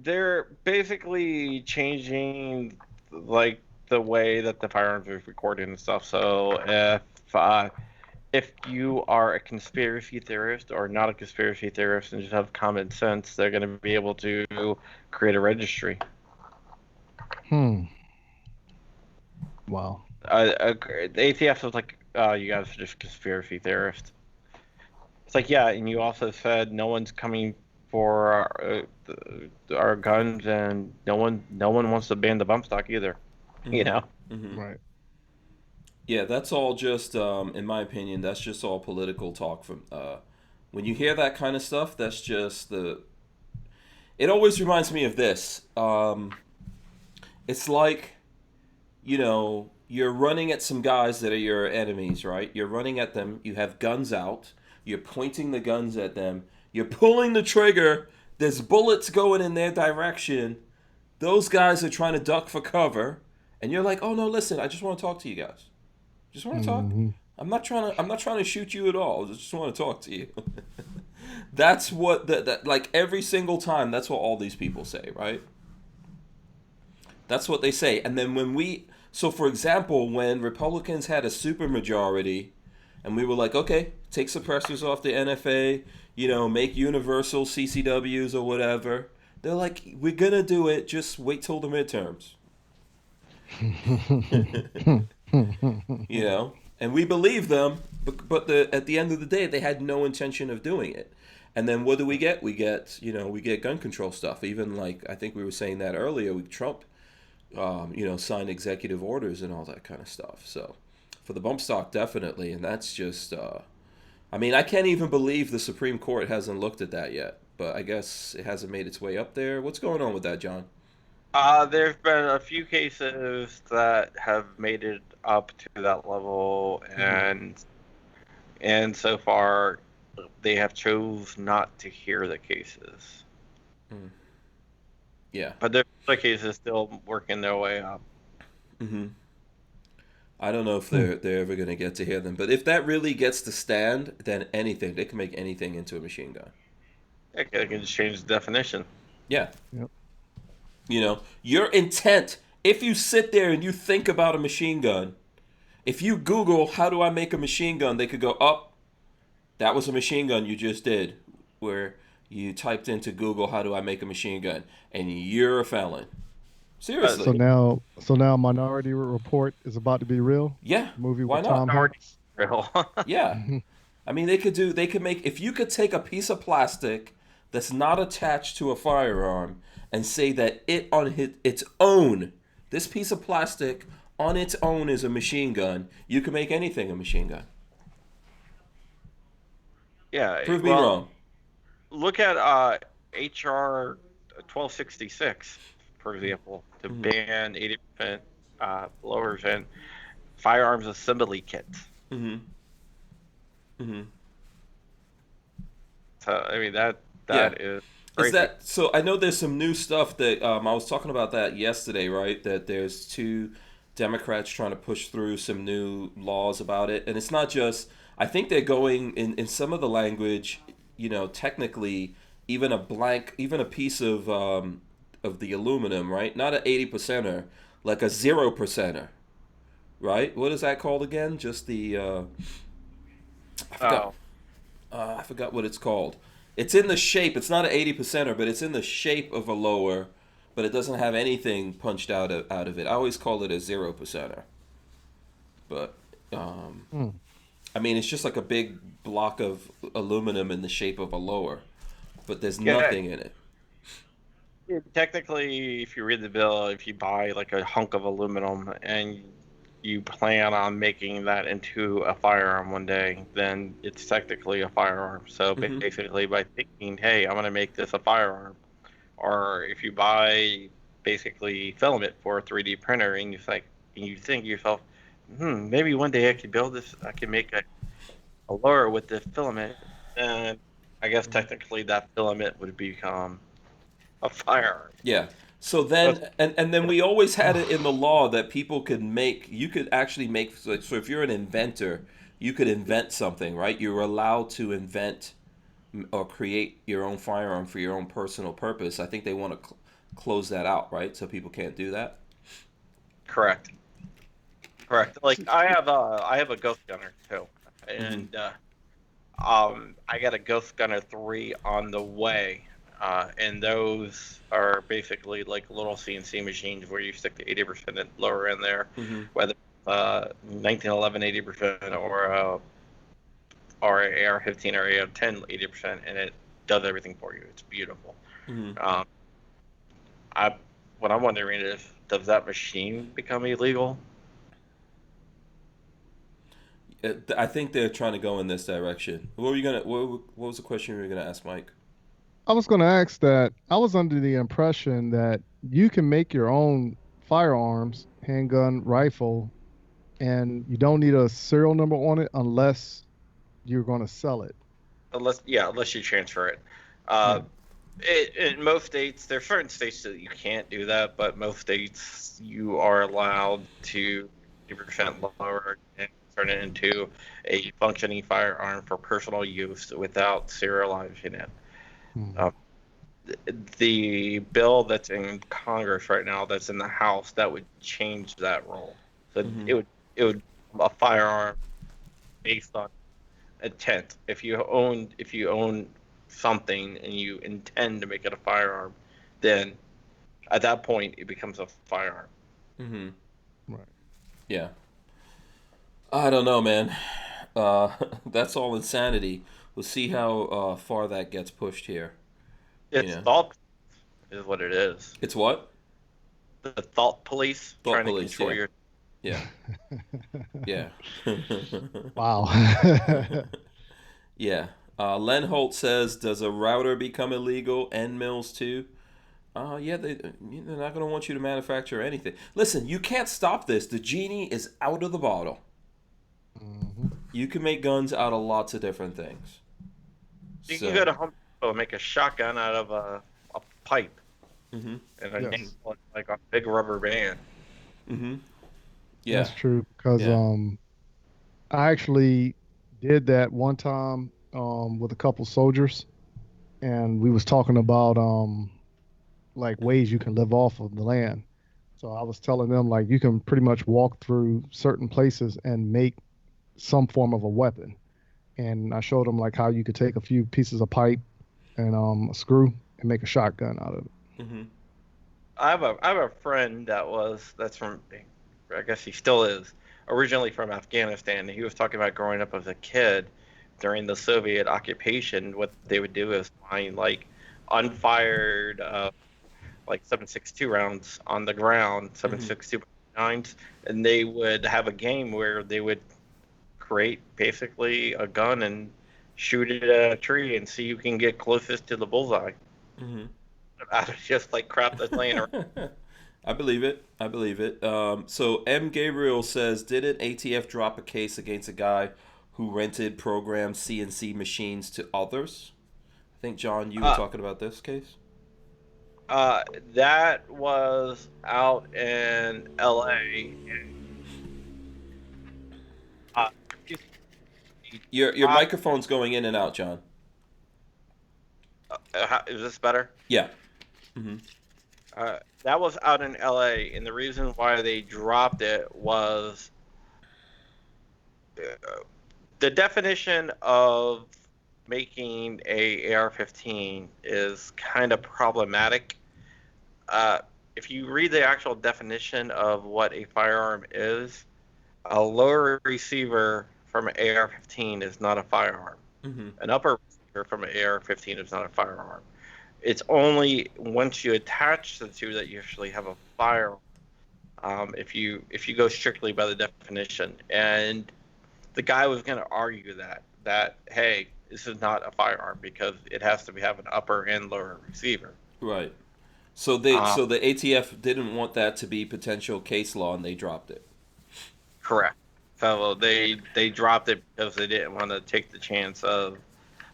they're basically changing like the way that the firearms are recorded and stuff. So if you are a conspiracy theorist or not a conspiracy theorist and just have common sense, they're going to be able to create a registry. Wow. The ATF is like, you guys are just conspiracy theorists. It's like, yeah, and you also said no one's coming for our guns, and no one wants to ban the bump stock either. You know. Right. Yeah, that's all just, in my opinion, that's just all political talk. From when you hear that kind of stuff, that's just the. It always reminds me of this. It's like, you're running at some guys that are your enemies, right? You're running at them. You have guns out. You're pointing the guns at them. You're pulling the trigger. There's bullets going in their direction. Those guys are trying to duck for cover, and you're like, "Oh no, listen! I just want to talk to you guys. Just want to talk. I'm not trying to shoot you at all. I just want to talk to you." That's what that like every single time. That's what all these people say, right? That's what they say. And then so for example, when Republicans had a supermajority, and we were like, okay, take suppressors off the NFA, make universal CCWs or whatever. They're like, we're gonna do it. Just wait till the midterms. And we believe them, but at the end of the day, they had no intention of doing it. And then what do we get? We get gun control stuff. Even like I think we were saying that earlier with Trump, signed executive orders and all that kind of stuff. So for the bump stock, definitely, and that's just, I can't even believe the Supreme Court hasn't looked at that yet. But I guess it hasn't made its way up there. What's going on with that, John? There's been a few cases that have made it up to that level, and so far they have chose not to hear the cases. Yeah. But there's other cases still working their way up. I don't know if they're ever going to get to hear them. But if that really gets to stand, then they can make anything into a machine gun. They can just change the definition. Yeah. Yep. Your intent, if you sit there and you think about a machine gun, if you Google, how do I make a machine gun, they could go, that was a machine gun you just did, where you typed into Google, how do I make a machine gun, and you're a felon. Seriously. So now Minority Report is about to be real? Yeah. Movie Why with not? Tom Hanks? Real. Yeah. They could make, if you could take a piece of plastic that's not attached to a firearm and say that it on its own, this piece of plastic on its own is a machine gun, you can make anything a machine gun. Yeah. Prove me wrong. Look at HR 1266, for example, to ban 80% blowers and firearms assembly kits. So that is crazy. Is that so? I know there's some new stuff that I was talking about that yesterday, right? That there's 2 Democrats trying to push through some new laws about it, and it's not just. I think they're going in some of the language. Technically, even a piece of the aluminum, right? Not an 80%er, like a 0%er, right? What is that called again? Just the I forgot what it's called. It's in the shape. It's not an 80%er, but it's in the shape of a lower, but it doesn't have anything punched out of it. I always call it a 0%er. But it's just like a big block of aluminum in the shape of a lower, but there's nothing in it. Technically, if you read the bill, if you buy like a hunk of aluminum and you plan on making that into a firearm one day, then it's technically a firearm. So basically, by thinking, hey, I'm going to make this a firearm, or if you buy basically filament for a 3D printer and you think to yourself, maybe one day I could build this, I can make a lower with this filament, and I guess technically that filament would become a firearm. Yeah. So then, and then we always had it in the law that people could make, you could actually make, so if you're an inventor, you could invent something, right? You're allowed to invent or create your own firearm for your own personal purpose. I think they want to close that out, right? So people can't do that. Correct. Like I have a Ghost Gunner too, and I got a Ghost Gunner 3 on the way. And those are basically like little CNC machines where you stick the 80% and lower in there, whether 1911 80% or AR-15 or AR-10 80%, and it does everything for you. It's beautiful. What I'm wondering is, does that machine become illegal? I think they're trying to go in this direction. What were you gonna? What was the question you were gonna ask, Mike? I was going to ask that. I was under the impression that you can make your own firearms, handgun, rifle, and you don't need a serial number on it unless you're going to sell it. Unless you transfer it. In most states, there are certain states that you can't do that, but most states you are allowed to 50% lower and turn it into a functioning firearm for personal use without serializing it. The bill that's in Congress right now, that's in the House, that would change that rule. So it would a firearm based on intent. If you own something and you intend to make it a firearm, then at that point it becomes a firearm. Right. Yeah. I don't know, man. That's all insanity. We'll see how far that gets pushed here. It's thought is what it is. It's what? The thought police trying to control your. Yeah. Yeah. Wow. Yeah. Len Holt says, does a router become illegal? End mills too? Yeah, they're not going to want you to manufacture anything. Listen, you can't stop this. The genie is out of the bottle. You can make guns out of lots of different things. You can go to Home Depot and make a shotgun out of a pipe and like a big rubber band. Yeah, that's true, because I actually did that one time with a couple soldiers, and we was talking about like ways you can live off of the land. So I was telling them, like, you can pretty much walk through certain places and make some form of a weapon. And I showed them like how you could take a few pieces of pipe and a screw and make a shotgun out of it. I have a friend that's from, I guess he still is, originally from Afghanistan. He was talking about growing up as a kid during the Soviet occupation. What they would do is find like unfired like 7.62 rounds on the ground, 7.62 9s, and they would have a game where they would create basically a gun and shoot it at a tree and see who can get closest to the bullseye. Out of just like crap that's laying around. I believe it. So M. Gabriel says, didn't ATF drop a case against a guy who rented programmed CNC machines to others? I think, John, you were talking about this case. That was out in LA. Your microphone's going in and out, John. Is this better? Yeah. That was out in LA, and the reason why they dropped it was the definition of making a AR-15 is kind of problematic. If you read the actual definition of what a firearm is, a lower receiver from an AR-15 is not a firearm. An upper receiver from an AR-15 is not a firearm. It's only once you attach the two that you actually have a firearm. If you go strictly by the definition, and the guy was going to argue that hey, this is not a firearm because it has to have an upper and lower receiver. Right. So the ATF didn't want that to be potential case law, and they dropped it. Correct. So they dropped it because they didn't want to take the chance of.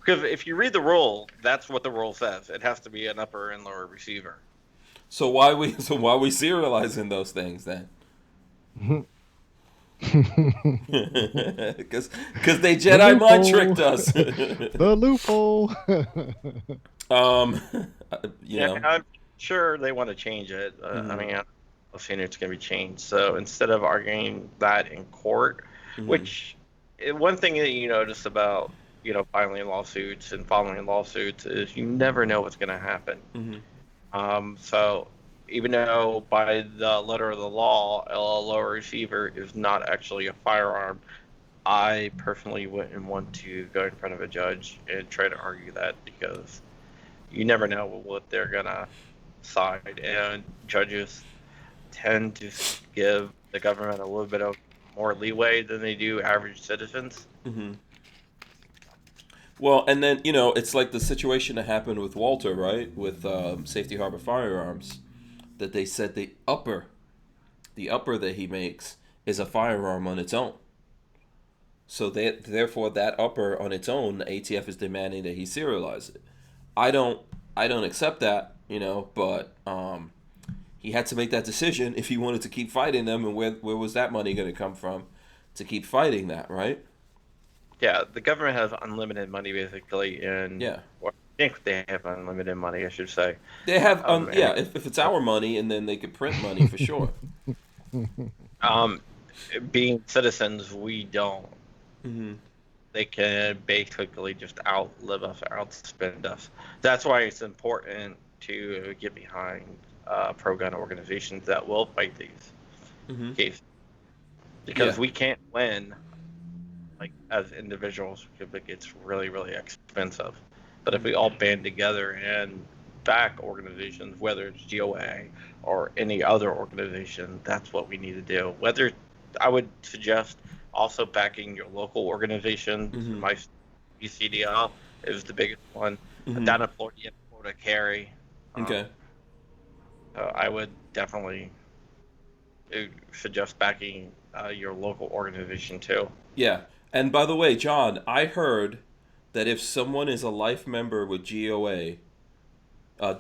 Because if you read the rule, that's what the rule says. It has to be an upper and lower receiver. So why we serializing those things then? Because they Jedi mind tricked us. The loophole. um, I'm sure they want to change it. I mean, I've seen it's going to be changed. So instead of arguing that in court, which one thing that you notice about filing lawsuits and following lawsuits is you never know what's going to happen. So even though by the letter of the law, a lower receiver is not actually a firearm, I personally wouldn't want to go in front of a judge and try to argue that because you never know what they're gonna decide, and judges tend to give the government a little bit of more leeway than they do average citizens. Well, and then it's like the situation that happened with Walter, right? With Safety Harbor Firearms, that they said the upper that he makes is a firearm on its own. So therefore, that upper on its own, the ATF is demanding that he serialize it. I don't accept that, but he had to make that decision if he wanted to keep fighting them, and where was that money going to come from to keep fighting that, right? Yeah, the government has unlimited money basically, and I think they have unlimited money, I should say. They have, if it's our money, and then they could print money for sure. Being citizens, we don't. They can basically just outlive us, outspend us. That's why it's important to get behind pro-gun organizations that will fight these cases, because we can't win as individuals because it gets really, really expensive. But if we all band together and back organizations, whether it's GOA or any other organization, that's what we need to do. Whether I would suggest also backing your local organization. My UCDL is the biggest one. Down in Florida carry. Okay. I would definitely suggest backing your local organization too. Yeah. And by the way, John, I heard that if someone is a life member with GOA,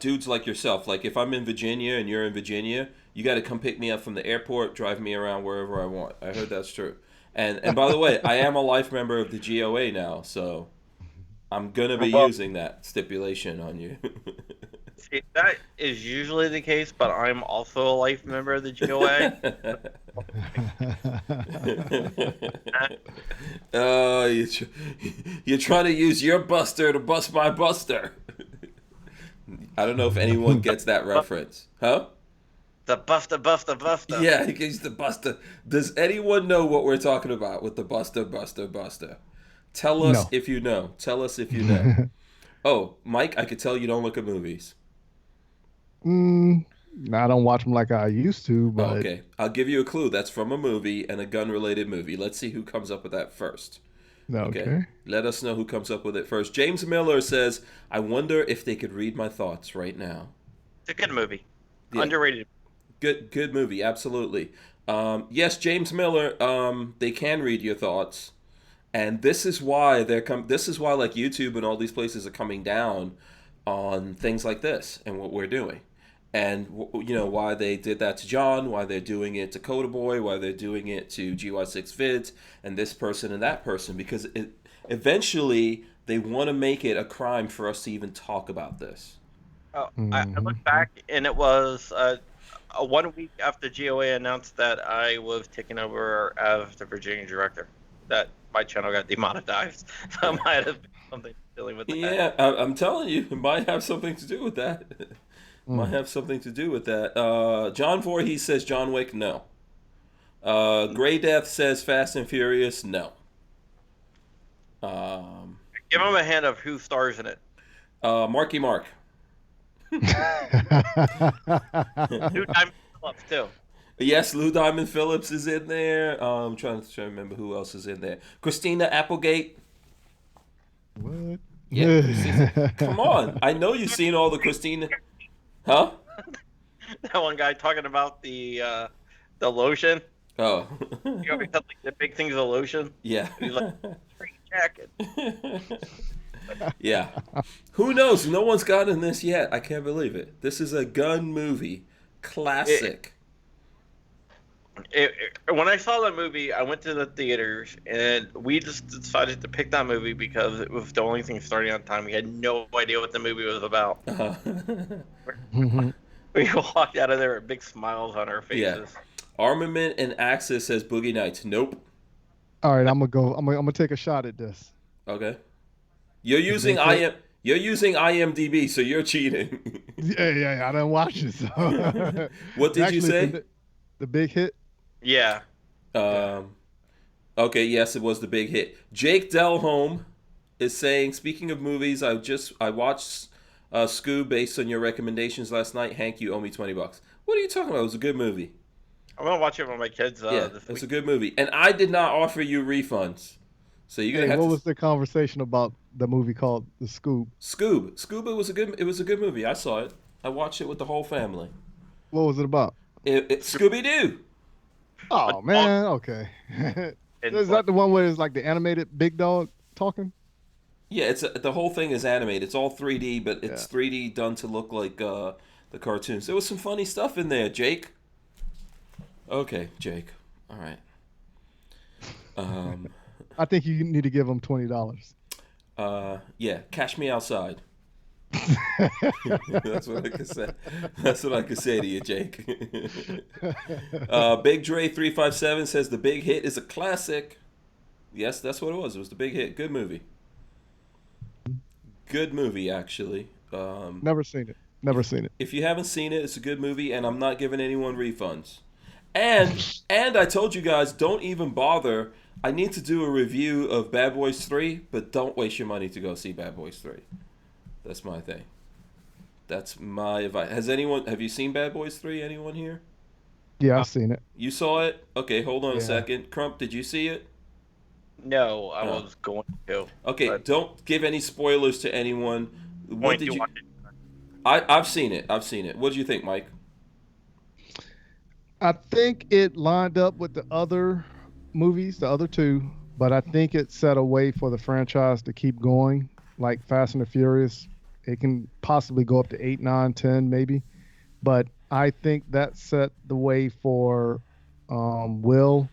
dudes like yourself, like if I'm in Virginia and you're in Virginia, you got to come pick me up from the airport, drive me around wherever I want. I heard that's true. And by the way, I am a life member of the GOA now, so I'm going to be using that stipulation on you. See, that is usually the case, but I'm also a life member of the GOA. You're trying to use your buster to bust my buster. I don't know if anyone gets that reference. Huh? The buster. Yeah, he gives the buster. Does anyone know what we're talking about with the buster? Tell us if you know. Tell us if you know. Oh, Mike, I could tell you don't look at movies. I don't watch them like I used to, but... Okay, I'll give you a clue. That's from a movie and a gun-related movie. Let's see who comes up with that first. Okay. Let us know who comes up with it first. James Miller says, I wonder if they could read my thoughts right now. It's a good movie. Yeah. Underrated. Good movie, absolutely. Yes, James Miller, they can read your thoughts. And this is why this is why like YouTube and all these places are coming down on things like this and what we're doing. And why they did that to John, why they're doing it to Coda Boy, why they're doing it to GY6 Vids and this person and that person, because eventually they want to make it a crime for us to even talk about this. I look back, and it was 1 week after GOA announced that I was taking over as the Virginia director, that my channel got demonetized. So it might have been something dealing with that. Yeah, I'm telling you, it might have something to do with that. Might have something to do with that. John Voorhees says John Wick, no. Gray Death says Fast and Furious, no. Give him a hint of who stars in it. Marky Mark. Lou Diamond Phillips too. Yes, Lou Diamond Phillips is in there. I'm trying to remember who else is in there. Christina Applegate. What? Yeah, come on. I know you've seen all the Christina. Huh? That one guy talking about the lotion. Oh. You ever had like the big things of lotion? Yeah. He's like, free jacket. Yeah. Who knows? No one's gotten this yet. I can't believe it. This is a gun movie. Classic. When I saw that movie, I went to the theaters, and we just decided to pick that movie because it was the only thing starting on time. We had no idea what the movie was about. Uh-huh. We walked out of there with big smiles on our Yeah. faces. Armament and Axis says Boogie Nights. Nope. All right, I'm gonna go. I'm gonna take a shot at this. Okay. You're using You're using IMDb, so you're cheating. Yeah. I didn't watch it. So. What did you say? The Big Hit. Yeah. Okay, yes, it was The Big Hit. Jake Delholm is saying, speaking of movies, I watched Scoob based on your recommendations last night. Hank, you owe me $20. What are you talking about? It was a good movie. I'm gonna watch it with my kids. Yeah, this it's week. a good movie, and I did not offer you refunds, so you're gonna have what to. was the conversation about the movie called The Scoop? Scoob. It was a good movie. I saw it. I watched it with the whole family. What was it about? Scooby Doo. Oh man, okay. Is that the one where it's like the animated big dog talking? Yeah, it's the whole thing is animated. It's all 3D, but it's 3D done to look like the cartoons. There was some funny stuff in there, Jake. Okay, Jake. All right. I think you need to give him $20. Yeah, cash me outside. That's what I can say. That's what I can say to you, Jake. Big Dre 357 says The Big Hit is a classic. Yes, that's what it was. It was The Big Hit. Good movie. Good movie, actually. Never seen it. If you haven't seen it, it's a good movie, and I'm not giving anyone refunds. And I told you guys, don't even bother. I need to do a review of Bad Boys 3, but don't waste your money to go see Bad Boys 3. That's my thing. That's my advice. Have you seen Bad Boys 3? Anyone here? Yeah, I've seen it. You saw it? Okay, hold on a Yeah. second. Crump, did you see it? No, I was going to. Okay, but don't give any spoilers to anyone. What did you? watch it. I've seen it. What did you think, Mike? I think it lined up with the other movies, the other two, but I think it set a way for the franchise to keep going, like Fast and the Furious. It can possibly go up to 8, 9, 10 maybe, but I think that set the way for Will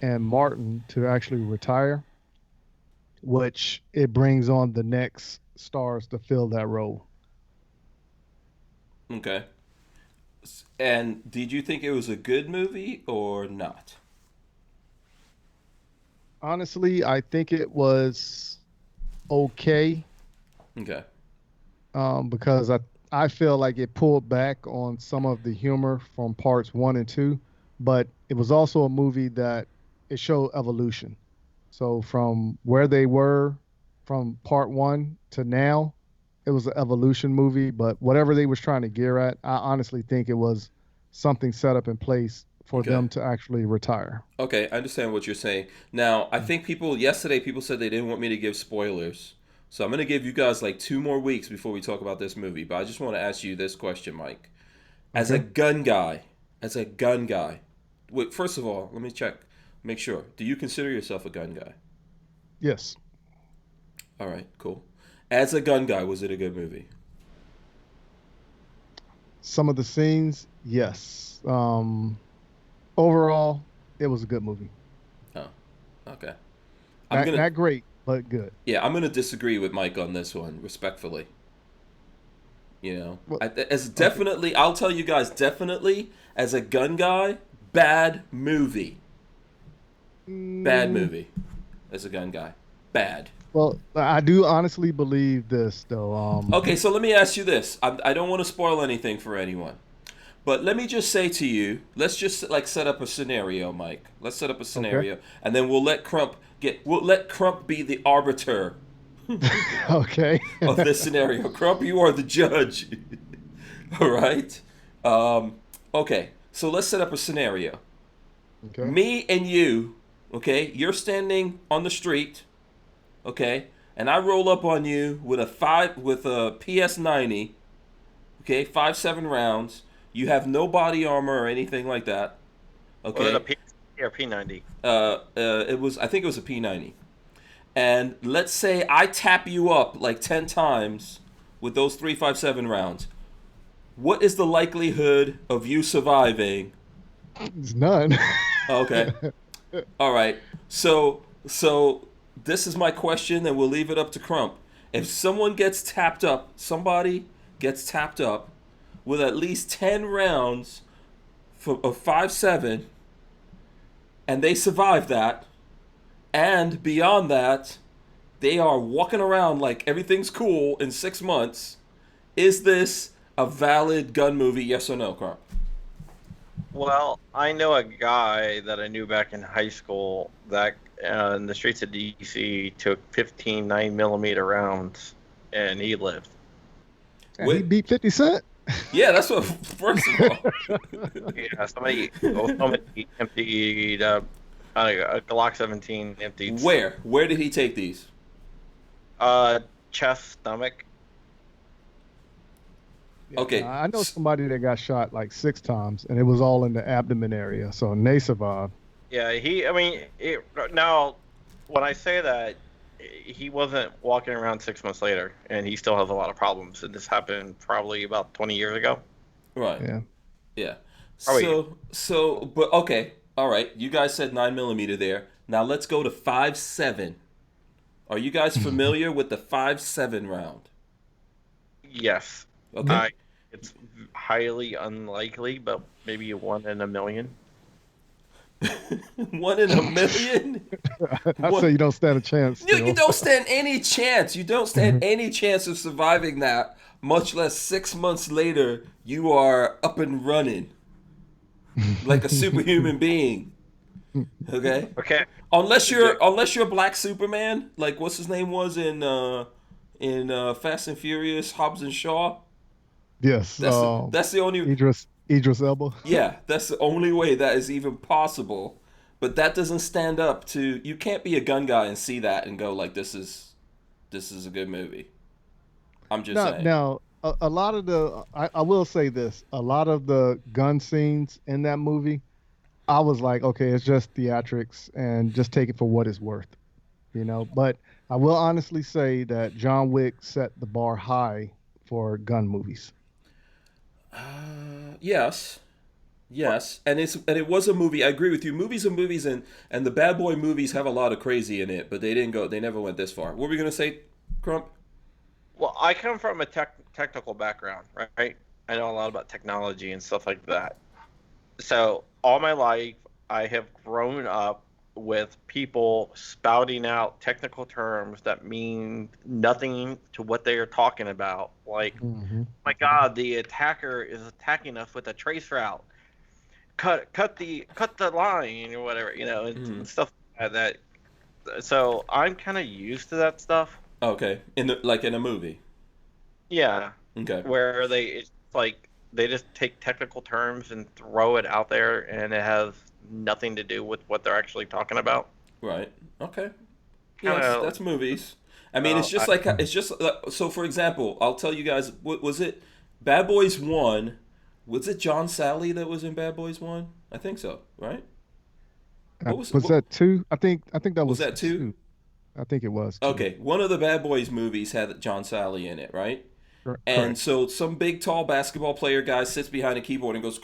and Martin to actually retire, which it brings on the next stars to fill that role. Okay. And did you think it was a good movie or not? Honestly, I think it was okay. Okay. Because I feel like it pulled back on some of the humor from parts 1 and 2, but it was also a movie that it showed evolution. So from where they were from part 1 to now, it was an evolution movie, but whatever they was trying to gear at, I honestly think it was something set up in place for them to actually retire. Okay, I understand what you're saying. Now, I think yesterday people said they didn't want me to give spoilers. So I'm going to give you guys like 2 more weeks before we talk about this movie. But I just want to ask you this question, Mike. As a gun guy, wait, first of all, let me make sure. Do you consider yourself a gun guy? Yes. All right, cool. As a gun guy, was it a good movie? Some of the scenes, yes. Overall, it was a good movie. Oh, okay. Not great, but good. Yeah, I'm going to disagree with Mike on this one, respectfully. You know, I'll tell you guys, definitely, as a gun guy, bad movie. Bad movie. As a gun guy. Bad. Well, I do honestly believe this, though. Okay, so let me ask you this. I don't want to spoil anything for anyone. But let me just say to you, let's just set up a scenario, Mike. Let's set up a scenario, and then we'll let Crump be the arbiter. Okay. Of this scenario. Crump, you are the judge. All right? Okay, so let's set up a scenario. Okay. Me and you, okay, you're standing on the street, okay, and I roll up on you with a PS90, okay, 5.7 rounds. You have no body armor or anything like that. Okay. Was it a P or P90? I think it was a P90. and let's say I tap you up like 10 times with those 357 rounds. What is the likelihood of you surviving? It's none. Okay. All right. So this is my question, and we'll leave it up to Crump. If somebody gets tapped up with at least 10 rounds of 5.7, and they survive that, and beyond that, they are walking around like everything's cool in 6 months, is this a valid gun movie, yes or no, Crump? Well, I know a guy that I knew back in high school that in the streets of DC took 15 9mm rounds, and he lived. He beat 50 Cent. Yeah, that's what. First of all, Yeah, somebody emptied a Glock 17 emptied. Where did he take these? Chest, stomach. Yeah, Okay. I know somebody that got shot like 6 times, and it was all in the abdomen area. So and they survived. Yeah, now, when I say that, he wasn't walking around 6 months later, and he still has a lot of problems. And this happened probably about 20 years ago. Right. Yeah. Yeah. Probably. But okay. All right. You guys said 9mm there. Now let's go to 5.7. Are you guys familiar with the 5.7 round? Yes. Okay. It's highly unlikely, but maybe 1 in a million. 1 in a million? I say you don't stand a chance. You don't stand any chance. You don't stand any chance of surviving that, much less 6 months later, you are up and running like a superhuman being. Okay? Okay. Unless you're Black Superman, like what's his name was in Fast and Furious, Hobbs and Shaw. Yes. That's the only Idris Elba. Yeah, that's the only way that is even possible. But that doesn't stand up to, you can't be a gun guy and see that and go like this is a good movie. I'm just saying. Now a lot of I will say this, a lot of the gun scenes in that movie, I was like, okay, it's just theatrics and just take it for what it's worth. But I will honestly say that John Wick set the bar high for gun movies. Yes, and it was a movie. I agree with you. Movies are movies, and the Bad Boy movies have a lot of crazy in it, but they never went this far. What were we gonna say, Crump? Well, I come from a technical background, right? I know a lot about technology and stuff like that. So all my life, I have grown up with people spouting out technical terms that mean nothing to what they are talking about. Like, my God, the attacker is attacking us with a trace route. Cut the line or whatever, and stuff like that. So I'm kind of used to that stuff. Okay, in a movie. Yeah. Okay. Where it's like they just take technical terms and throw it out there, and it has nothing to do with what they're actually talking about. Right. Okay. Yes, that's movies. I mean, so. For example, I'll tell you guys. What was it? Bad Boys 1. Was it John Sally that was in Bad Boys 1? I think so. Right. Was that 2? I think that was that 2? I think it was 2. Okay. One of the Bad Boys movies had John Sally in it, right? And so some big tall basketball player guy sits behind a keyboard and goes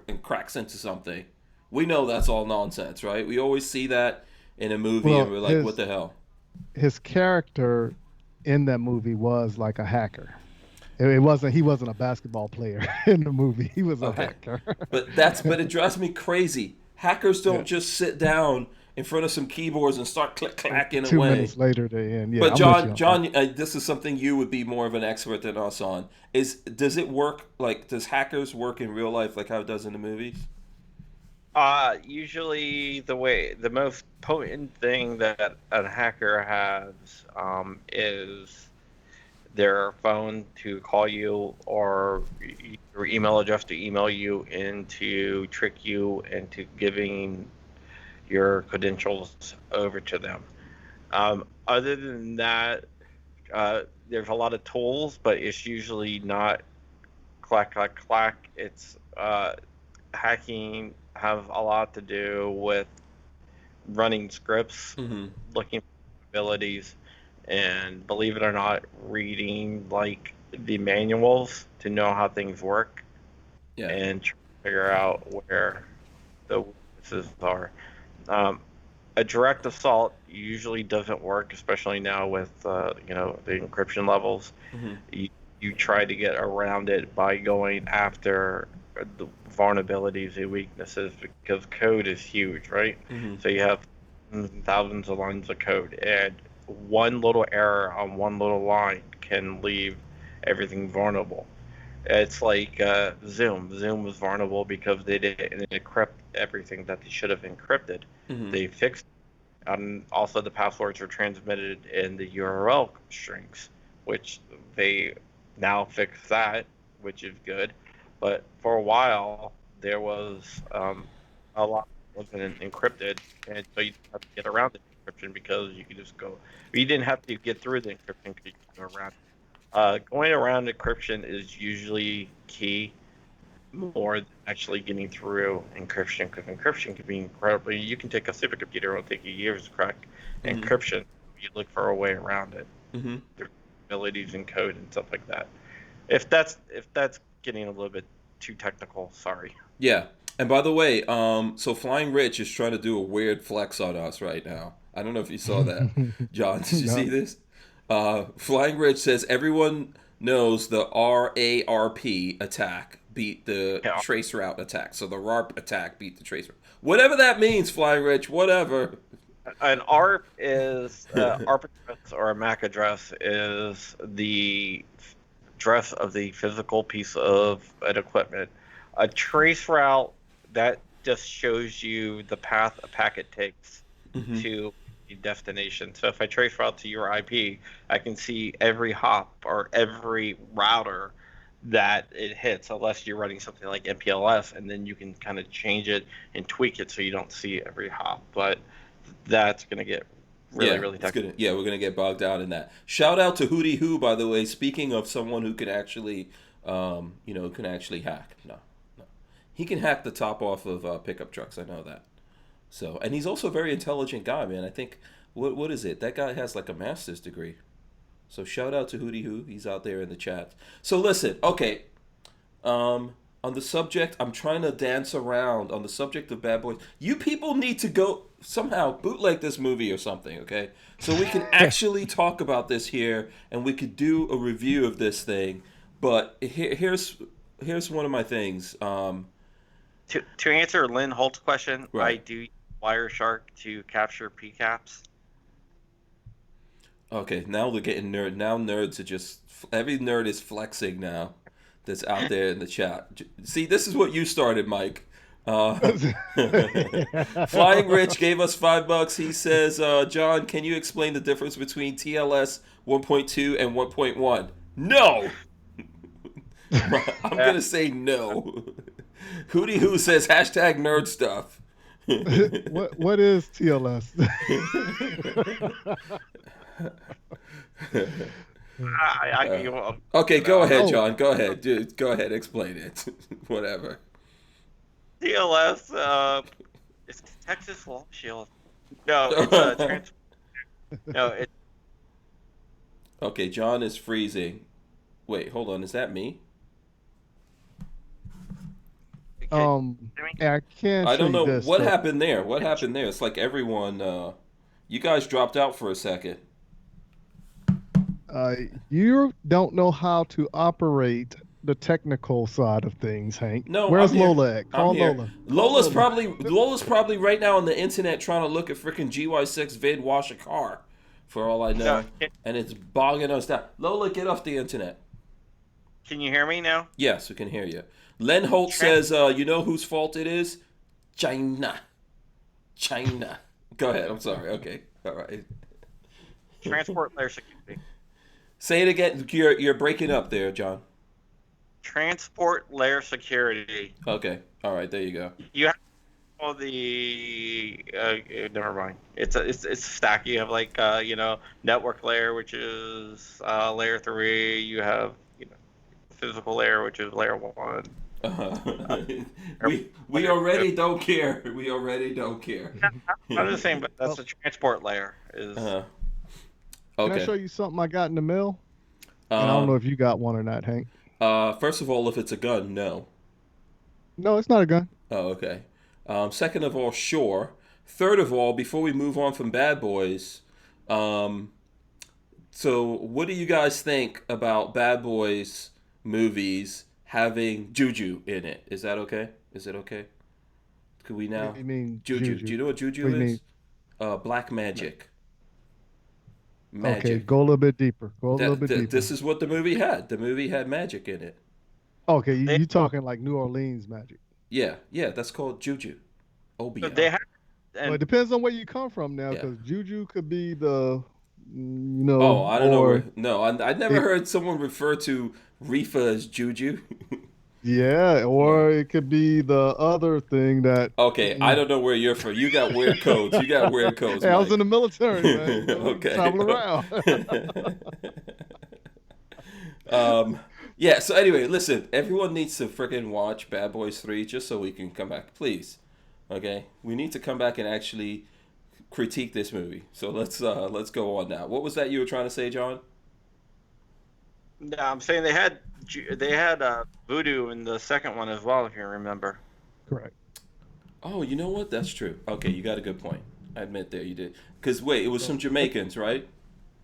and cracks into something. We know that's all nonsense, right? We always see that in a movie and we're like, what the hell? His character in that movie was like a hacker. He wasn't a basketball player in the movie. He was a hacker. But it drives me crazy. Hackers don't just sit down in front of some keyboards and start clacking away. 2 minutes later they end. Yeah, but John, this is something you would be more of an expert than us on. Does it work? Like, does hackers work in real life like how it does in the movies? Usually the most potent thing that a hacker has is their phone to call you or your email address to email you and to trick you into giving your credentials over to them. Other than that, there's a lot of tools, but it's usually not clack, clack, clack. It's hacking have a lot to do with running scripts, looking for vulnerabilities, and believe it or not, reading like the manuals to know how things work Yeah. and try to figure out where the weaknesses are. Um, a direct assault usually doesn't work, especially now with the encryption levels. Mm-hmm. You try to get around it by going after the vulnerabilities and weaknesses because code is huge, right? Mm-hmm. So you have thousands of lines of code, and one little error on one little line can leave everything vulnerable. It's like Zoom. Zoom was vulnerable because they didn't encrypt everything that they should have encrypted. Mm-hmm. They fixed it. Also, the passwords are transmitted in the URL strings, which they now fix that, which is good. But for a while, there was a lot that wasn't encrypted, and so you have to get around the encryption because you could just go. You didn't have to get through the encryption because you could go around. Going around encryption is usually key more than actually getting through encryption, because encryption can be incredibly. You can take a supercomputer; it'll take you years to crack encryption. You look for a way around it. Mm-hmm. There's abilities in code and stuff like that. If that's getting a little bit too technical, sorry. Yeah. And by the way, so Flying Rich is trying to do a weird flex on us right now. I don't know if you saw that. John, did you see this? Flying Rich says everyone knows the RARP attack beat the trace route attack. So the RARP attack beat the trace route. Whatever that means, Flying Rich, whatever. An ARP is ARP address, or a MAC address is the address of the physical piece of an equipment. A trace route, that just shows you the path a packet takes to the destination. So if I trace route to your IP, I can see every hop or every router that it hits, unless you're running something like MPLS, and then you can kind of change it and tweak it so you don't see every hop. But that's going to get really technical. We're going to get bogged down in that. Shout out to Hootie Who, by the way, speaking of someone who can actually, can actually hack. No. He can hack the top off of pickup trucks. I know that. So, and he's also a very intelligent guy, man. I think, what is it? That guy has like a master's degree. So shout out to Hootie Who. He's out there in the chat. So listen, okay. On the subject, I'm trying to dance around on the subject of Bad Boys. You people need to go somehow bootleg this movie or something, okay? So we can actually talk about this here, and we could do a review of this thing. But here's one of my things. To answer Lynn Holt's question, right. I do Wireshark to capture PCAPs. Okay, now they're getting nerd. Now nerds are just, every nerd is flexing now that's out there in the chat. See, this is what you started, Mike. Flying Rich gave us $5. He says, John, can you explain the difference between TLS 1.2 and 1.1? No! I'm going to say no. Hootie Who says, hashtag nerd stuff. What is TLS? Okay, go ahead, John. Go ahead, dude. Go ahead, explain it. Whatever. TLS, it's Texas Law Shield. No, it's it. Okay, John is freezing. Wait, hold on. Is that me? I can't. I don't know this, what happened there. What happened there? It's like everyone. You guys dropped out for a second. You don't know how to operate the technical side of things, Hank. No, where's I'm here. Lola at? Call Lola. Lola's probably right now on the internet trying to look at freaking GY6 vid wash a car, for all I know, and it's bogging us down. Lola, get off the internet. Can you hear me now? Yes, we can hear you. Len Holt says, you know whose fault it is? China. Go ahead. I'm sorry. Okay. All right. Transport layer security. Say it again. You're breaking up there, John. Transport layer security. Okay. All right. There you go. You have all the never mind. It's a stack. You have like network layer, which is layer 3. You have physical layer, which is layer 1. We already don't care. We already don't care. I'm just saying, but that's the transport layer. Can I Okay. show you something I got in the mail? And I don't know Um, if you got one or not, Hank. First of all, if it's a gun, no. No, it's not a gun. Oh, okay. Second of all, sure. Third of all, before we move on from Bad Boys, um, so what do you guys think about Bad Boys movies having juju in it? Is that okay? Is it okay? Could we What now? do you mean Juju. Do juju? you know what What juju do you is? mean? Black magic. Okay, Magic. go a little bit deeper. Go a little bit This deeper. is what the movie had. The movie had magic in it. Okay, They you talking like New Orleans magic. Yeah, yeah, that's called juju. so OBL. they have Well, it and depends on where you come from now, Yeah. because juju could be the, Oh, I don't know or where. No, I never it, heard someone refer to Reefa as juju. yeah, No. or it could be the other thing that. Okay, I mm, don't know where you're from. You got weird codes. You got weird codes, Hey, I was in Mike. the military, man. Okay. Travel around. um, yeah. So anyway, listen. Everyone needs to freaking watch Bad Boys 3 just so we can come back, please. Okay, we need to come back and actually critique this movie. So let's go on now. What was that you were trying to say, John? no, I'm saying they had voodoo in the second one as well, if you remember. Correct. Oh, you know what? That's true. Okay, you got a good point. I admit there you did. Because wait, it was some Jamaicans, right?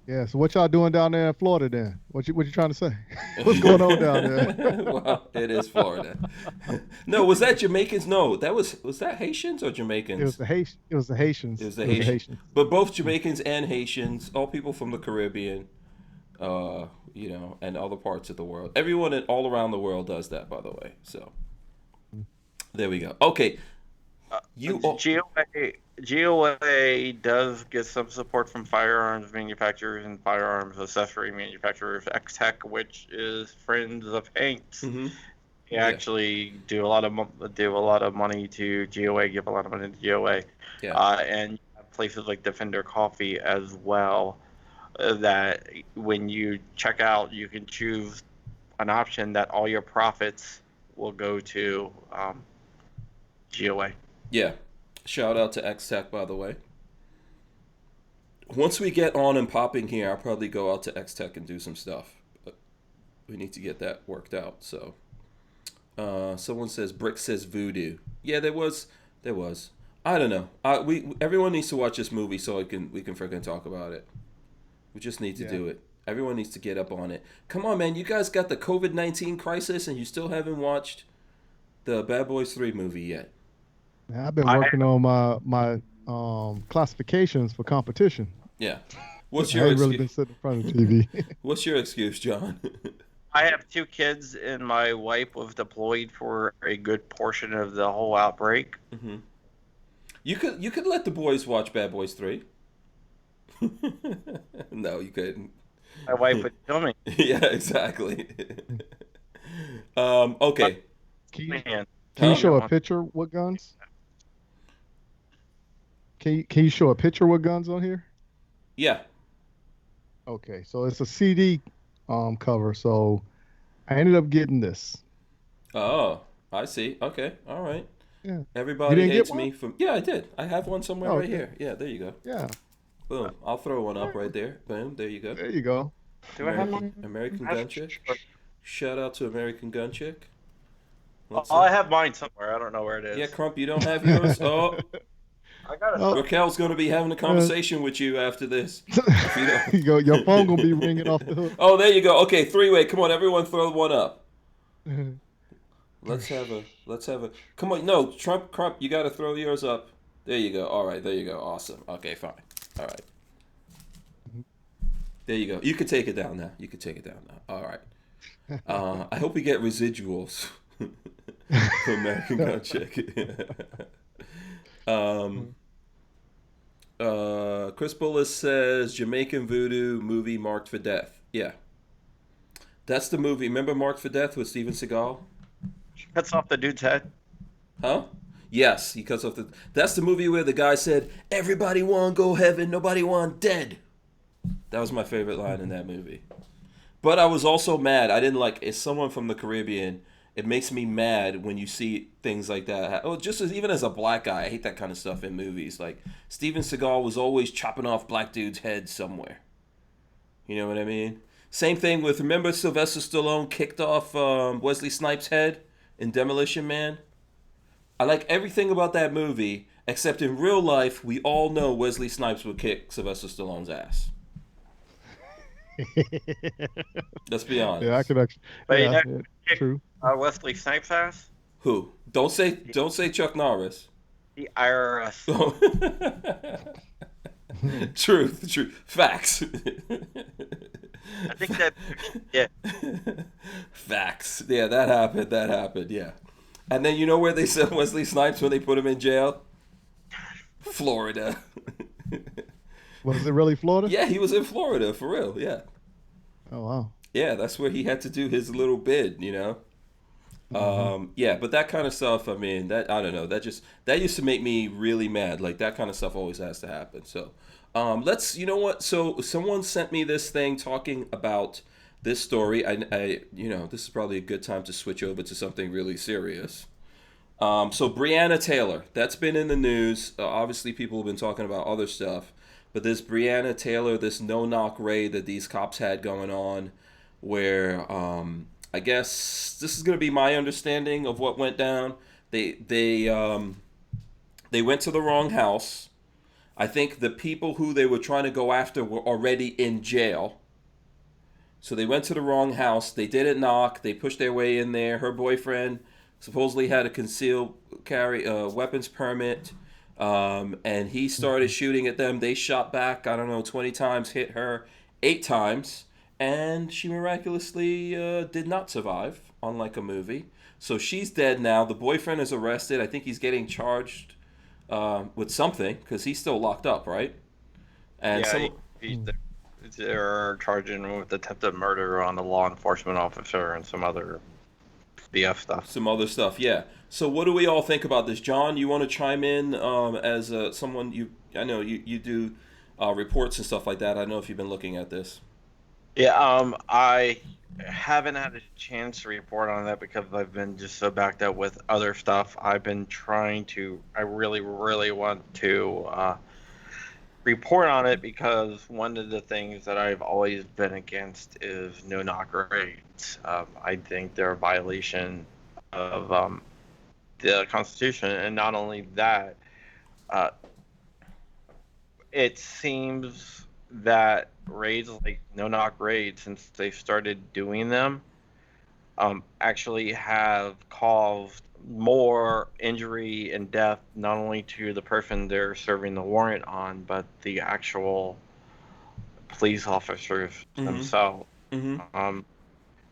Yeah. So what y'all doing down there in Florida then? What you trying to say? What's going on down there? Well, it is Florida. No, was that Jamaicans? No, that was that Haitians or It was Jamaicans? the Haitians. It was the Haitians. It was the It was the Haitians. Haitians. But both Jamaicans and Haitians, all people from the Caribbean, and other parts of the world. Everyone all around the world does that, by the way. So there we go. Okay, you. Oh, GOA does get some support from firearms manufacturers and firearms accessory manufacturers. X-Tech, which is friends of Hank's, mhm. they Yeah. actually do a lot of money to GOA, give a lot of money to GOA, Yeah. and you have places like Defender Coffee as well. That when you check out, you can choose an option that all your profits will go to GOA. Yeah. Shout out to X Tech, by the way. Once we get on and popping here, I'll probably go out to X Tech and do some stuff. But we need to get that worked out. So, someone says Brick says voodoo. Yeah, there was. I don't know. Everyone needs to watch this movie so we can freaking talk about it. We just need to do it. Everyone needs to get up on it. Come on, man. You guys got the COVID-19 crisis and you still haven't watched the Bad Boys 3 movie yet. Now, I've been working on my classifications for competition. Yeah. What's I your ain't really been excuse? sitting in front of the TV. What's your excuse, John? I have 2 kids, and my wife was deployed for a good portion of the whole outbreak. hmm You could let the boys watch Bad Boys 3. No, you couldn't. My wife would kill me. Yeah, exactly. Okay. Can you, Man, can you Huh? show a picture with guns? Can you show a picture with guns on here? Yeah. Okay, so it's a CD cover. So I ended up getting this. Oh, I see. Okay. All right. Yeah. You Everybody didn't get hates one? me from. Yeah, I did. I have one somewhere Oh, right okay. here. Yeah, there you go. Yeah. Boom. I'll throw one up right there. Boom. There you go. There you go. do I have one? American Gun Chick. Shout out to American Gun Chick. Let's Oh, I see. have mine somewhere. I don't know where it is. Yeah, Crump, you don't have yours? Oh, I got it. Oh. Raquel's going to be having a conversation with you after this. If you don't- You go. Your phone gonna be ringing off the hook. Oh, there you go. Okay, 3-way. Come on, everyone, throw one up. Let's have a. Come on, no, Crump, you got to throw yours up. There you go. All right, there you go. Awesome. Okay, fine. All right. There you go. You can take it down now. All right. I hope we get residuals for American Gun Check. Chris Bullis says Jamaican Voodoo movie Marked for Death. Yeah. That's the movie. Remember Marked for Death with Steven Seagal? Cuts off the dude's head. Huh? Yes, he cuts off the. That's the movie where the guy said, "Everybody want go heaven, nobody want dead." That was my favorite line in that movie. But I was also mad. I didn't like. As someone from the Caribbean, it makes me mad when you see things like that. Oh, even as a black guy, I hate that kind of stuff in movies. Like Steven Seagal was always chopping off black dudes' heads somewhere. You know what I mean? Same thing with, remember Sylvester Stallone kicked off Wesley Snipes' head in Demolition Man? I like everything about that movie, except in real life, we all know Wesley Snipes would kick Sylvester Stallone's ass. Let's be honest. Yeah, I could actually. But Yeah, you know, yeah, true. Wesley Snipes ass? Who? Don't say Chuck Norris. The IRS. Truth. Facts. I think that, yeah. Facts. Yeah, that happened, yeah. And then you know where they sent Wesley Snipes when they put him in jail? Florida. Was it really Florida? Yeah, he was in Florida, for real, yeah. Oh, wow. Yeah, that's where he had to do his little bid, you know? Yeah, but that kind of stuff, I mean, that, I don't know, that used to make me really mad. Like, that kind of stuff always has to happen. So, you know what? So, someone sent me this thing talking about this story. I this is probably a good time to switch over to something really serious. So, Breonna Taylor, that's been in the news. Obviously, people have been talking about other stuff. But this Breonna Taylor, this no-knock raid that these cops had going on, where I guess this is going to be my understanding of what went down. They went to the wrong house. I think the people who they were trying to go after were already in jail. So they went to the wrong house. They didn't knock. They pushed their way in there. Her boyfriend supposedly had a concealed carry weapons permit. And he started shooting at them. They shot back, 20 times, hit her 8 times. And she miraculously did not survive, unlike a movie. So she's dead now. The boyfriend is arrested. I think he's getting charged with something because he's still locked up, right? And they're charging him with attempted murder on a law enforcement officer and some other BF stuff. Some other stuff, yeah. So what do we all think about this? John, you want to chime in as someone, I know you do reports and stuff like that. I don't know if you've been looking at this. Yeah, I haven't had a chance to report on that because I've been just so backed up with other stuff. I've been trying to, I really, really want to report on it because one of the things that I've always been against is no-knock raids. I think they're a violation of the Constitution, and not only that, it seems that raids like no-knock raids, since they started doing them, actually have caused more injury and death, not only to the person they're serving the warrant on, but the actual police officers themselves. Mm-hmm.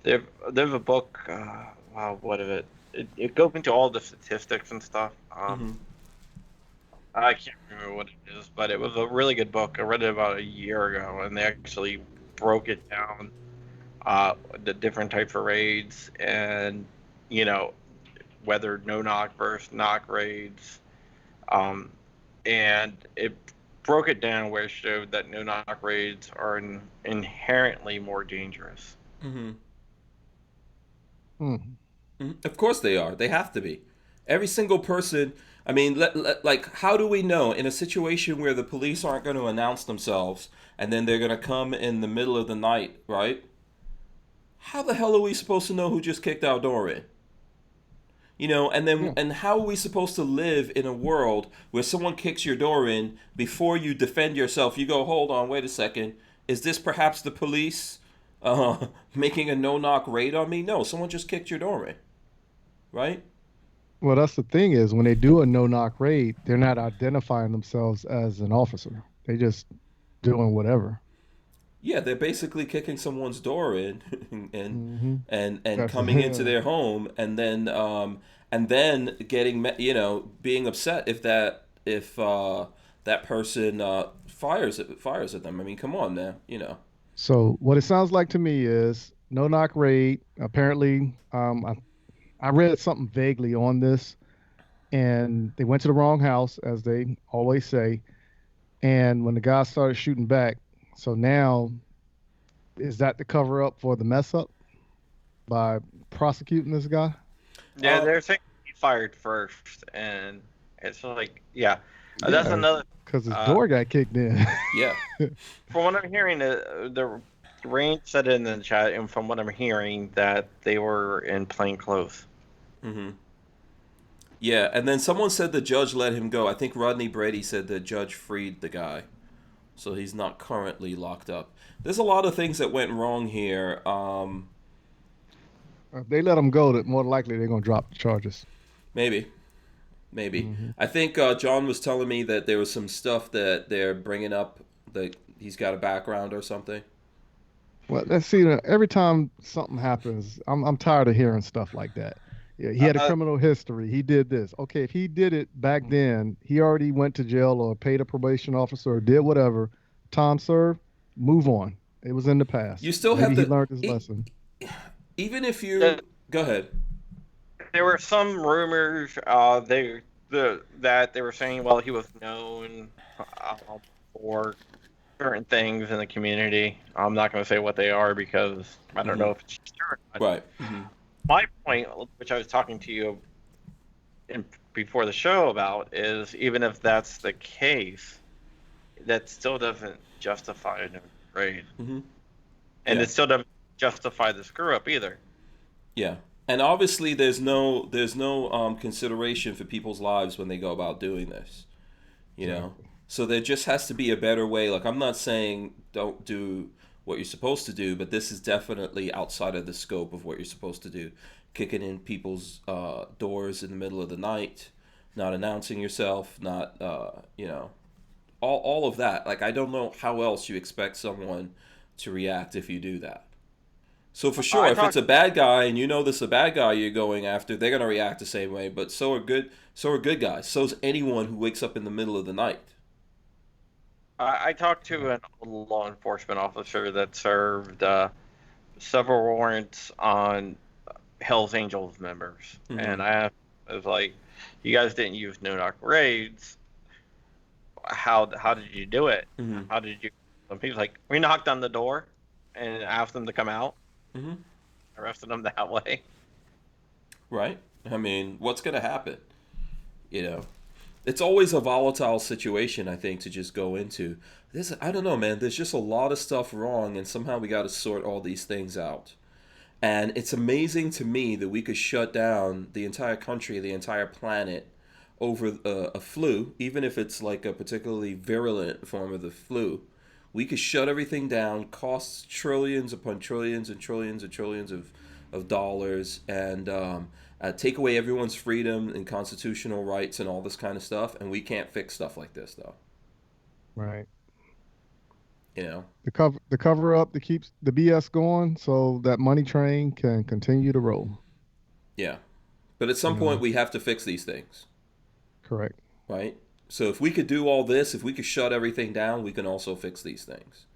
There's a book, what is it? It goes into all the statistics and stuff. I can't remember what it is, but it was a really good book. I read it about a year ago, and they actually broke it down, the different types of raids, and, whether no-knock versus knock raids. And it broke it down where it showed that no-knock raids are inherently more dangerous. Of course they are. They have to be. Every single person... I mean, like, how do we know in a situation where the police aren't going to announce themselves and then they're going to come in the middle of the night, right? How the hell are we supposed to know who just kicked our door in? And how are we supposed to live in a world where someone kicks your door in before you defend yourself? You go, hold on, wait a second. Is this perhaps the police making a no-knock raid on me? No, someone just kicked your door in, right? Well, that's the thing is when they do a no-knock raid, they're not identifying themselves as an officer. They just doing whatever. Yeah, they're basically kicking someone's door in and coming into their home, and then getting being upset if that person fires at them. I mean, come on now, So what it sounds like to me is no-knock raid. Apparently, I read something vaguely on this, and they went to the wrong house, as they always say. And when the guy started shooting back, so now, is that the cover up for the mess up by prosecuting this guy? Yeah, they're saying he fired first, and it's like, that's another. Because his door got kicked in. Yeah. From what I'm hearing, the Rain said it in the chat, and from what I'm hearing, that they were in plain clothes. Mm-hmm. Yeah, and then someone said the judge let him go. I think Rodney Brady said the judge freed the guy, so he's not currently locked up. There's a lot of things that went wrong here. If they let him go, that more likely they're gonna drop the charges. Maybe. I think John was telling me that there was some stuff that they're bringing up that he's got a background or something. Well, let's see. Every time something happens, I'm tired of hearing stuff like that. Yeah, he had a criminal history. He did this. Okay, if he did it back then, he already went to jail or paid a probation officer or did whatever. Time served. Move on. It was in the past. You still Maybe have to. he learned his lesson. Even if you go ahead. There were some rumors that they were saying, well, he was known for certain things in the community. I'm not going to say what they are because I don't know if it's true. Right. My point, which I was talking to you before the show about, is even if that's the case, that still doesn't justify a raid. And it still doesn't justify the screw up either. Yeah. And obviously there's no consideration for people's lives when they go about doing this. You know? So there just has to be a better way. Like, I'm not saying don't do what you're supposed to do, but this is definitely outside of the scope of what you're supposed to do. Kicking in people's doors in the middle of the night, not announcing yourself, not, all of that. Like, I don't know how else you expect someone to react if you do that. So for sure, if it's a bad guy and you know this is a bad guy you're going after, they're going to react the same way. But so are good guys. So's anyone who wakes up in the middle of the night. I talked to an law enforcement officer that served several warrants on Hell's Angels members, and I was like, "You guys didn't use no-knock raids. How did you do it? How did you?" Some people like, we knocked on the door and asked them to come out. Arrested them that way. Right. I mean, what's going to happen? You know, it's always a volatile situation, I think, to just go into. I don't know, man. There's just a lot of stuff wrong, and somehow we got to sort all these things out. And it's amazing to me that we could shut down the entire country, the entire planet, over a flu, even if it's like a particularly virulent form of the flu. We could shut everything down, costs trillions upon trillions and trillions and trillions of dollars, and take away everyone's freedom and constitutional rights and all this kind of stuff, and we can't fix stuff like this, though. Right. You know? The cover up that keeps the BS going so that money train can continue to roll. Yeah. But at some point, we have to fix these things. Correct. Right? So if we could do all this, if we could shut everything down, we can also fix these things.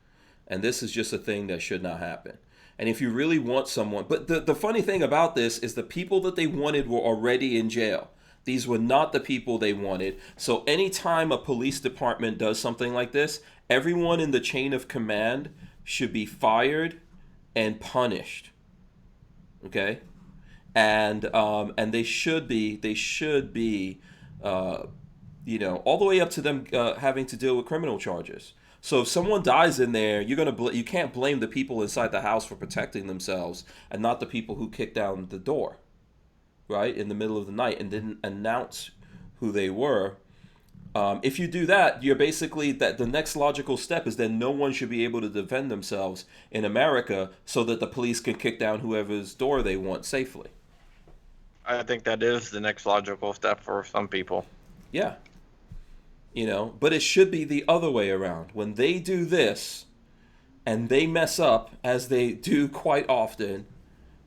And this is just a thing that should not happen. And if you really want someone... But the funny thing about this is the people that they wanted were already in jail. These were not the people they wanted. So anytime a police department does something like this, everyone in the chain of command should be fired and punished. Okay? And they should be... all the way up to them having to deal with criminal charges. So if someone dies in there, you can't blame the people inside the house for protecting themselves and not the people who kicked down the door, right, in the middle of the night and didn't announce who they were. If you do that, you're basically the next logical step is that no one should be able to defend themselves in America so that the police can kick down whoever's door they want safely. I think that is the next logical step for some people. Yeah. But it should be the other way around. When they do this and they mess up, as they do quite often,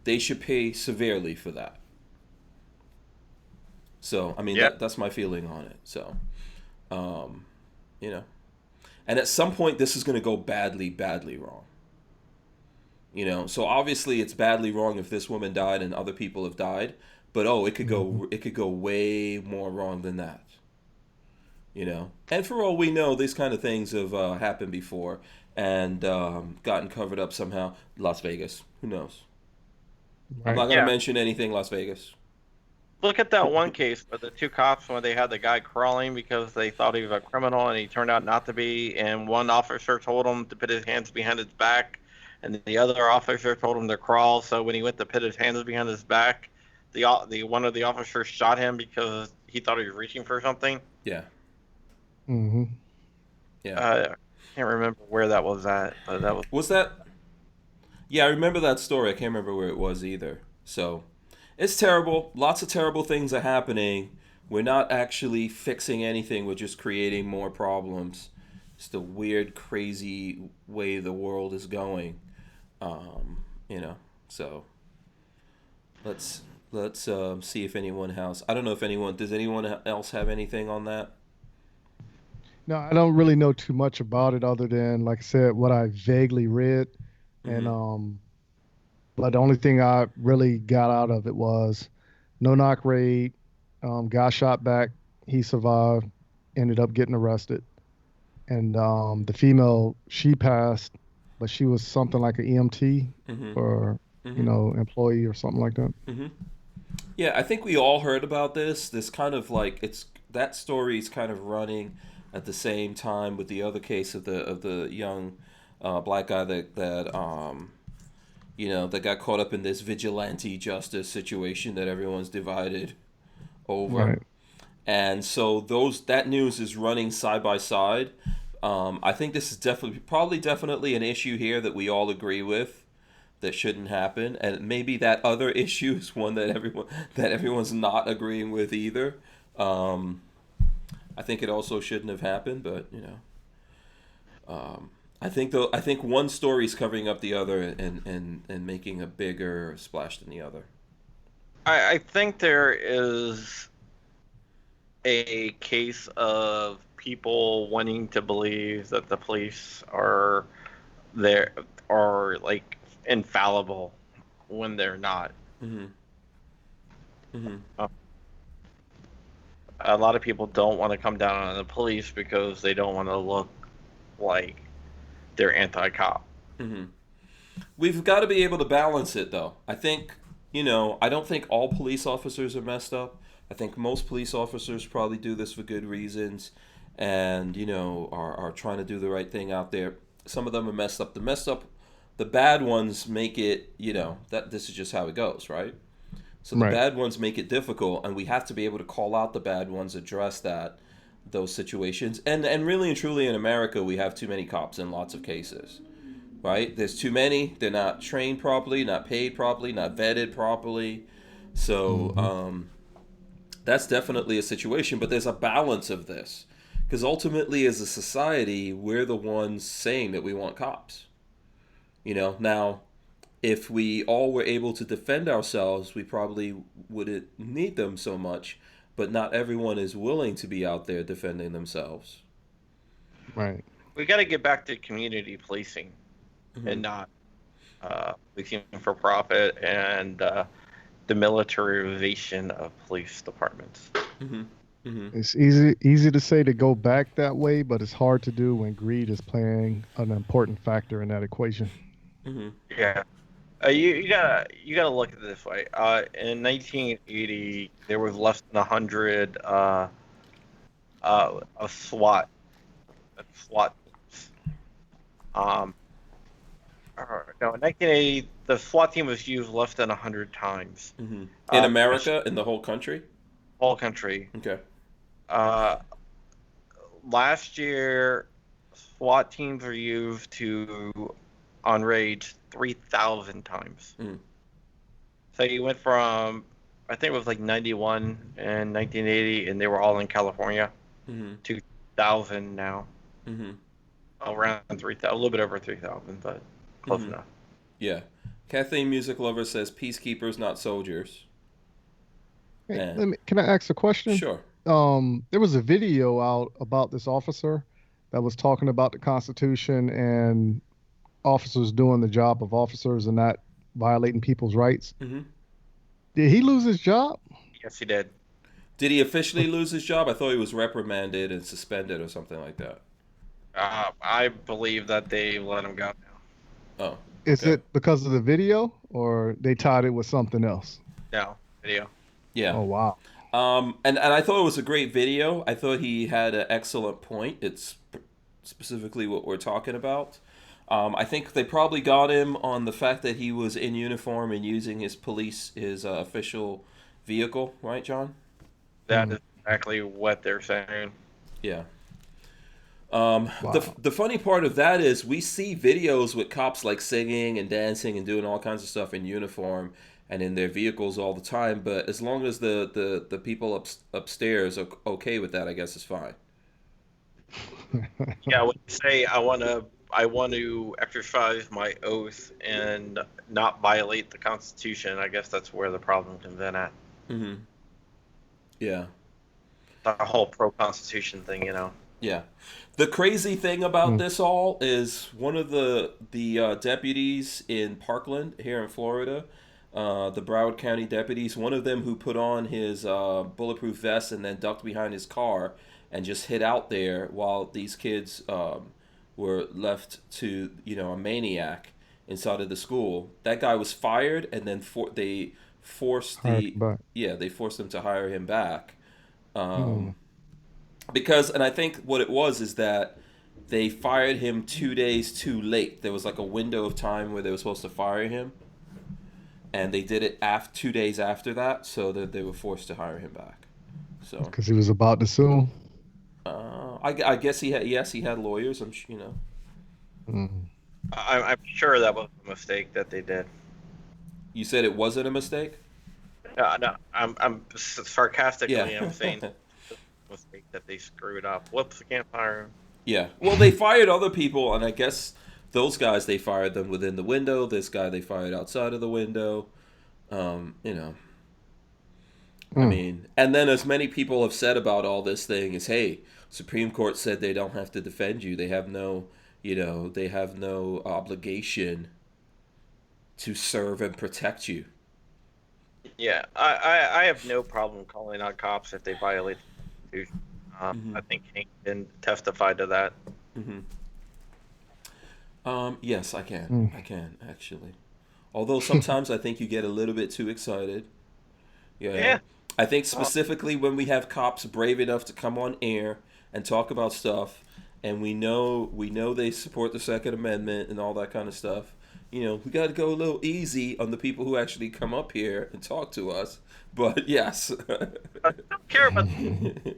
they should pay severely for that. So, I mean, that's my feeling on it. So, and at some point this is going to go badly, badly wrong. So obviously it's badly wrong if this woman died and other people have died, but it could go way more wrong than that. And for all we know, these kind of things have happened before and gotten covered up somehow. Las Vegas, who knows? Right. I'm not going to mention anything Las Vegas. Look at that one case where the two cops, when they had the guy crawling because they thought he was a criminal and he turned out not to be, and one officer told him to put his hands behind his back and the other officer told him to crawl. So when he went to put his hands behind his back, the one of the officers shot him because he thought he was reaching for something. Yeah. Mm-hmm. Yeah. I can't remember where that was at, but that was. Was that? Yeah, I remember that story. I can't remember where it was either. So, it's terrible. Lots of terrible things are happening. We're not actually fixing anything. We're just creating more problems. It's the weird, crazy way the world is going. So let's see if anyone has. I don't know if anyone. Does anyone else have anything on that? No, I don't really know too much about it other than, like I said, what I vaguely read. Mm-hmm. And but the only thing I really got out of it was no knock raid, got shot back, he survived, ended up getting arrested. And the female, she passed, but she was something like an EMT Mm-hmm. or Mm-hmm. employee or something like that. Mm-hmm. Yeah, I think we all heard about this. This kind of like that story is kind of running at the same time with the other case of the young black guy that got caught up in this vigilante justice situation that everyone's divided over. Right. And so that news is running side by side. I think this is definitely an issue here that we all agree with that shouldn't happen, and maybe that other issue is one that everyone's not agreeing with either. I think it also shouldn't have happened, but I think one story is covering up the other and making a bigger splash than the other. I think there is a case of people wanting to believe that the police are like infallible when they're not. Mm-hmm. Mm-hmm. A lot of people don't want to come down on the police because they don't want to look like they're anti-cop. Mm-hmm. We've got to be able to balance it, though. I think, I don't think all police officers are messed up. I think most police officers probably do this for good reasons and, are trying to do the right thing out there. Some of them are messed up. The bad ones make it, that this is just how it goes, right? So the Right. bad ones make it difficult, and we have to be able to call out the bad ones, address those situations. And really and truly in America, we have too many cops in lots of cases, right? There's too many. They're not trained properly, not paid properly, not vetted properly. So that's definitely a situation, but there's a balance of this. Because ultimately, as a society, we're the ones saying that we want cops. Now, if we all were able to defend ourselves, we probably wouldn't need them so much. But not everyone is willing to be out there defending themselves. Right. We got to get back to community policing and not policing for profit and the militarization of police departments. Mm-hmm. Mm-hmm. It's easy to say to go back that way, but it's hard to do when greed is playing an important factor in that equation. Mm-hmm. Yeah. You gotta look at it this way. In 1980, there was less than 100 of SWAT teams. No, in 1980, the SWAT team was used less than 100 times. Mm-hmm. In America, in the whole country? Whole country. Okay. Last year, SWAT teams were used on raids 3,000 times. Mm. So you went from, I think it was like 91 and 1980, and they were all in California, Mm-hmm. 2,000 now. Mm-hmm. Around 3,000, a little bit over 3,000, but close Mhm. enough. Yeah. Kathleen Music Lover says peacekeepers, not soldiers. Hey, Yeah. can I ask a question? Sure. There was a video out about this officer that was talking about the Constitution and officers doing the job of officers and not violating people's rights. Mm-hmm. Did he lose his job? Yes, he did. Did he officially lose his job? I thought he was reprimanded and suspended or something like that. I believe that they let him go now. Oh. Is Okay. it because of the video or they tied it with something else? No, video. Yeah. Oh, wow. And I thought it was a great video. I thought he had an excellent point. It's specifically what we're talking about. I think they probably got him on the fact that he was in uniform and using his official vehicle, right, John? That is exactly what they're saying. Yeah. Wow. The funny part of that is we see videos with cops like singing and dancing and doing all kinds of stuff in uniform and in their vehicles all the time. But as long as the people upstairs are okay with that, I guess it's fine. Yeah, when you say I want to exercise my oath and not violate the Constitution, I guess that's where the problem comes in at. Mm-hmm. Yeah. The whole pro-Constitution thing, Yeah. The crazy thing about this all is one of the deputies in Parkland here in Florida, the Broward County deputies, one of them who put on his bulletproof vest and then ducked behind his car and just hid out there while these kids were left to, a maniac inside of the school. That guy was fired, and then they forced they forced them to hire him back. Because, and I think what it was is that they fired him 2 days too late. There was like a window of time where they were supposed to fire him, and they did it 2 days after that, so that they were forced to hire him back. So, Because he was about to sue. I guess he had lawyers. I'm sure that was a mistake that they did. You said it wasn't a mistake? No, I'm sarcastically. Yeah. I'm saying mistake that they screwed up. Whoops, I can't fire him. Yeah. Well, they fired other people, and I guess those guys, they fired them within the window. This guy, they fired outside of the window. I mean, and then as many people have said about all this thing is, hey, Supreme Court said they don't have to defend you. They have no, they have no obligation to serve and protect you. Yeah, I have no problem calling out cops if they violate the Constitution. I think Hank can testify to that. Yes, I can. I can, actually. Although sometimes I think you get a little bit too excited. Yeah. I think specifically when we have cops brave enough to come on air and talk about stuff, and we know they support the Second Amendment and all that kind of stuff. We got to go a little easy on the people who actually come up here and talk to us. But yes. I don't care about the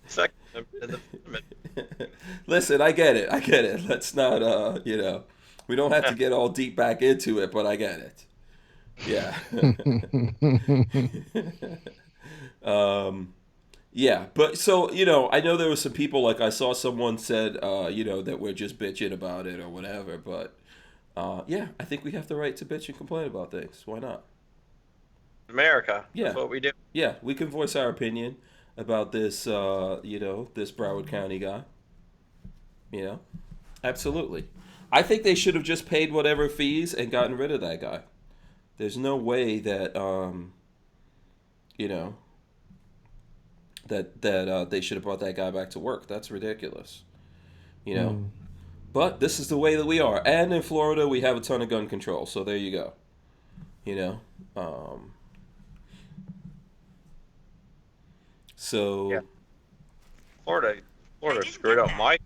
Second Amendment. Listen, I get it. Let's not, we don't have to get all deep back into it, but I get it. Yeah. Yeah, but so, I know there were some people, like I saw someone said, that we're just bitching about it or whatever, but yeah, I think we have the right to bitch and complain about things. Why not? America. Yeah. That's what we do. Yeah, we can voice our opinion about this, this Broward County guy. Absolutely. I think they should have just paid whatever fees and gotten rid of that guy. There's no way that, that they should have brought that guy back to work. That's ridiculous. But this is the way that we are. And in Florida, we have a ton of gun control. So there you go. So yeah. Florida screwed up Mike.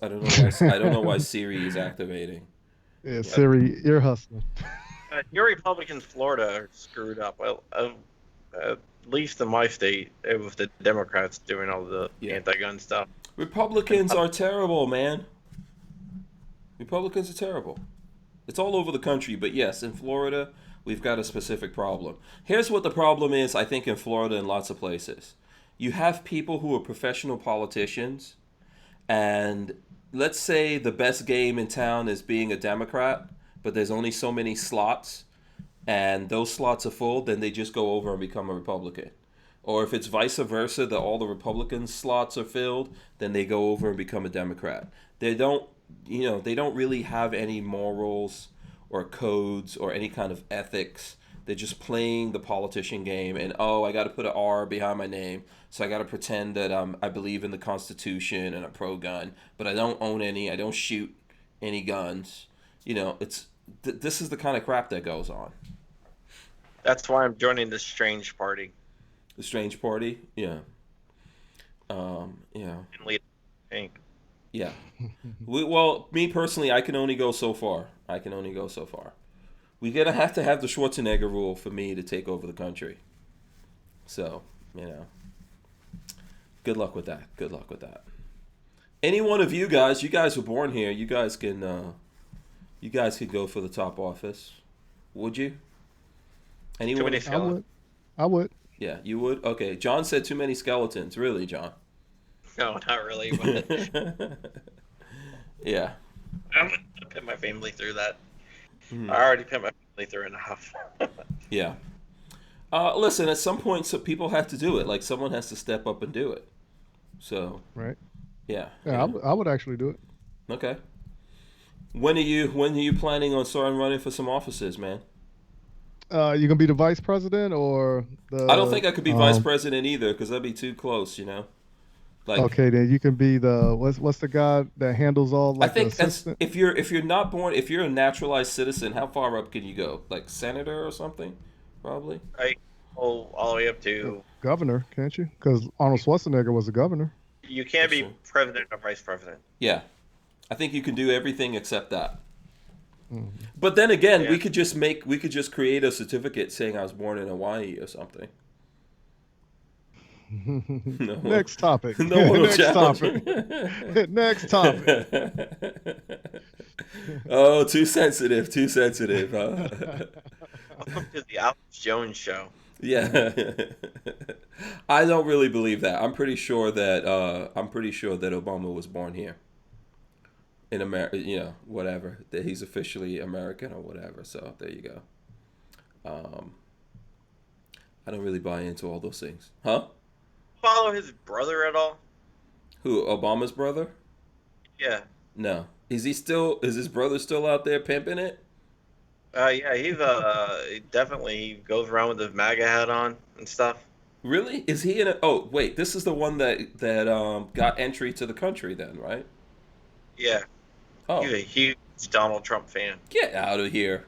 I don't know why Siri is activating. Yeah, Siri, ear hustling. Your Republicans, Florida, are screwed up. Well, at least in my state, it was the Democrats doing all the anti-gun stuff. Republicans are terrible, man. Republicans are terrible. It's all over the country, but yes, in Florida, we've got a specific problem. Here's what the problem is, I think, in Florida and lots of places. You have people who are professional politicians, and let's say the best game in town is being a Democrat, but there's only so many slots, and those slots are full, then they just go over and become a Republican. Or if it's vice versa, that all the Republican slots are filled, then they go over and become a Democrat. They don't really have any morals or codes or any kind of ethics. They're just playing the politician game, and I got to put an R behind my name, so I got to pretend that I believe in the Constitution and I'm pro-gun, but I don't own any. I don't shoot any guns. This is the kind of crap that goes on. That's why I'm joining this strange party. The strange party, yeah. And lead Hank. Yeah. Well, me personally, I can only go so far. I can only go so far. We're going to have the Schwarzenegger rule for me to take over the country. So, good luck with that. Good luck with that. Any one of you guys were born here. You guys can go for the top office. Would you? Anyone? Too many skeletons. I would. Yeah, you would? Okay. John said too many skeletons. Really, John? No, not really. But Yeah. I'm going to put my family through that. I already put my family through enough. Yeah. Listen, at some point, people have to do it. Like, someone has to step up and do it. So. Right. Yeah. Yeah, I would actually do it. Okay. When are you planning on starting running for some offices, man? You gonna be the vice president or the? I don't think I could be vice president either, because that'd be too close, Like, okay, then you can be the what's the guy that handles all like I think the assistant? if you're a naturalized citizen, how far up can you go? Like senator or something, probably. I go all the way up to. Governor, can't you? Because Arnold Schwarzenegger was a governor. You can't be Sure. president or vice president. Yeah, I think you can do everything except that. But then again, Yeah. we could just create a certificate saying I was born in Hawaii or something. No. Next topic. No one will Next challenge topic. Next topic. Oh, too sensitive. Too sensitive. Welcome to the Alex Jones show. Yeah. I don't really believe that. I'm pretty sure that Obama was born here. In America, whatever. That he's officially American or whatever. So there you go. I don't really buy into all those things. Huh? Follow his brother at all? Who, Obama's brother? Yeah. No. Is his brother still out there pimping it? Yeah, he's he definitely goes around with his MAGA hat on and stuff. Really? Is he in a... Oh, wait. This is the one that got entry to the country then, right? Yeah. Oh. He's a huge Donald Trump fan. Get out of here.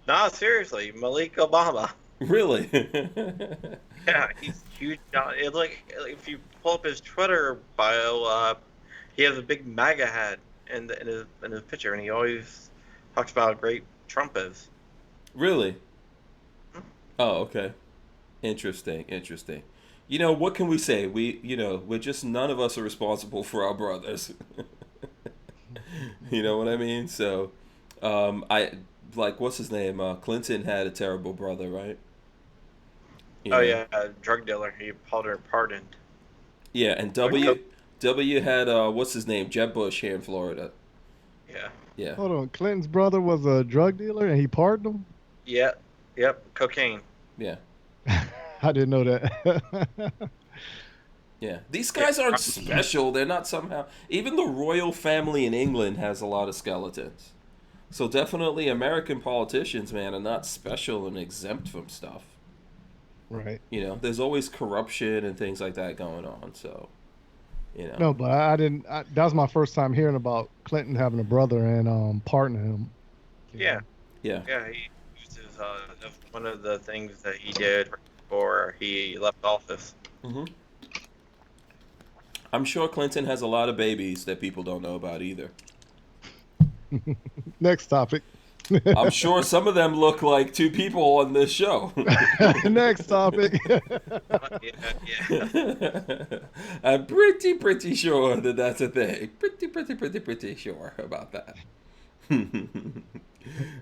Nah, seriously, Malik Obama. Really? Yeah, he's huge. It's like if you pull up his Twitter bio, he has a big MAGA hat in his picture, and he always talks about how great Trump is. Really? Oh, okay. Interesting. What can we say? We're just, none of us are responsible for our brothers. You know what I mean? So, what's his name? Clinton had a terrible brother, right? Yeah, drug dealer. He pardoned. Yeah, and W had, what's his name? Jeb Bush here in Florida. Yeah. Yeah. Hold on, Clinton's brother was a drug dealer and he pardoned him? Yeah. Yep. Cocaine. Yeah. I didn't know that. Yeah. These guys aren't special. They're not somehow... Even the royal family in England has a lot of skeletons. So definitely American politicians, man, are not special and exempt from stuff. Right. There's always corruption and things like that going on, so... No, but I didn't... that was my first time hearing about Clinton having a brother and pardoning him. Yeah. Yeah. Yeah, he uses that's one of the things that he did before he left office. Mm-hmm. I'm sure Clinton has a lot of babies that people don't know about either. Next topic. I'm sure some of them look like two people on this show. Next topic. Yeah. I'm pretty sure that that's a thing. Pretty sure about that.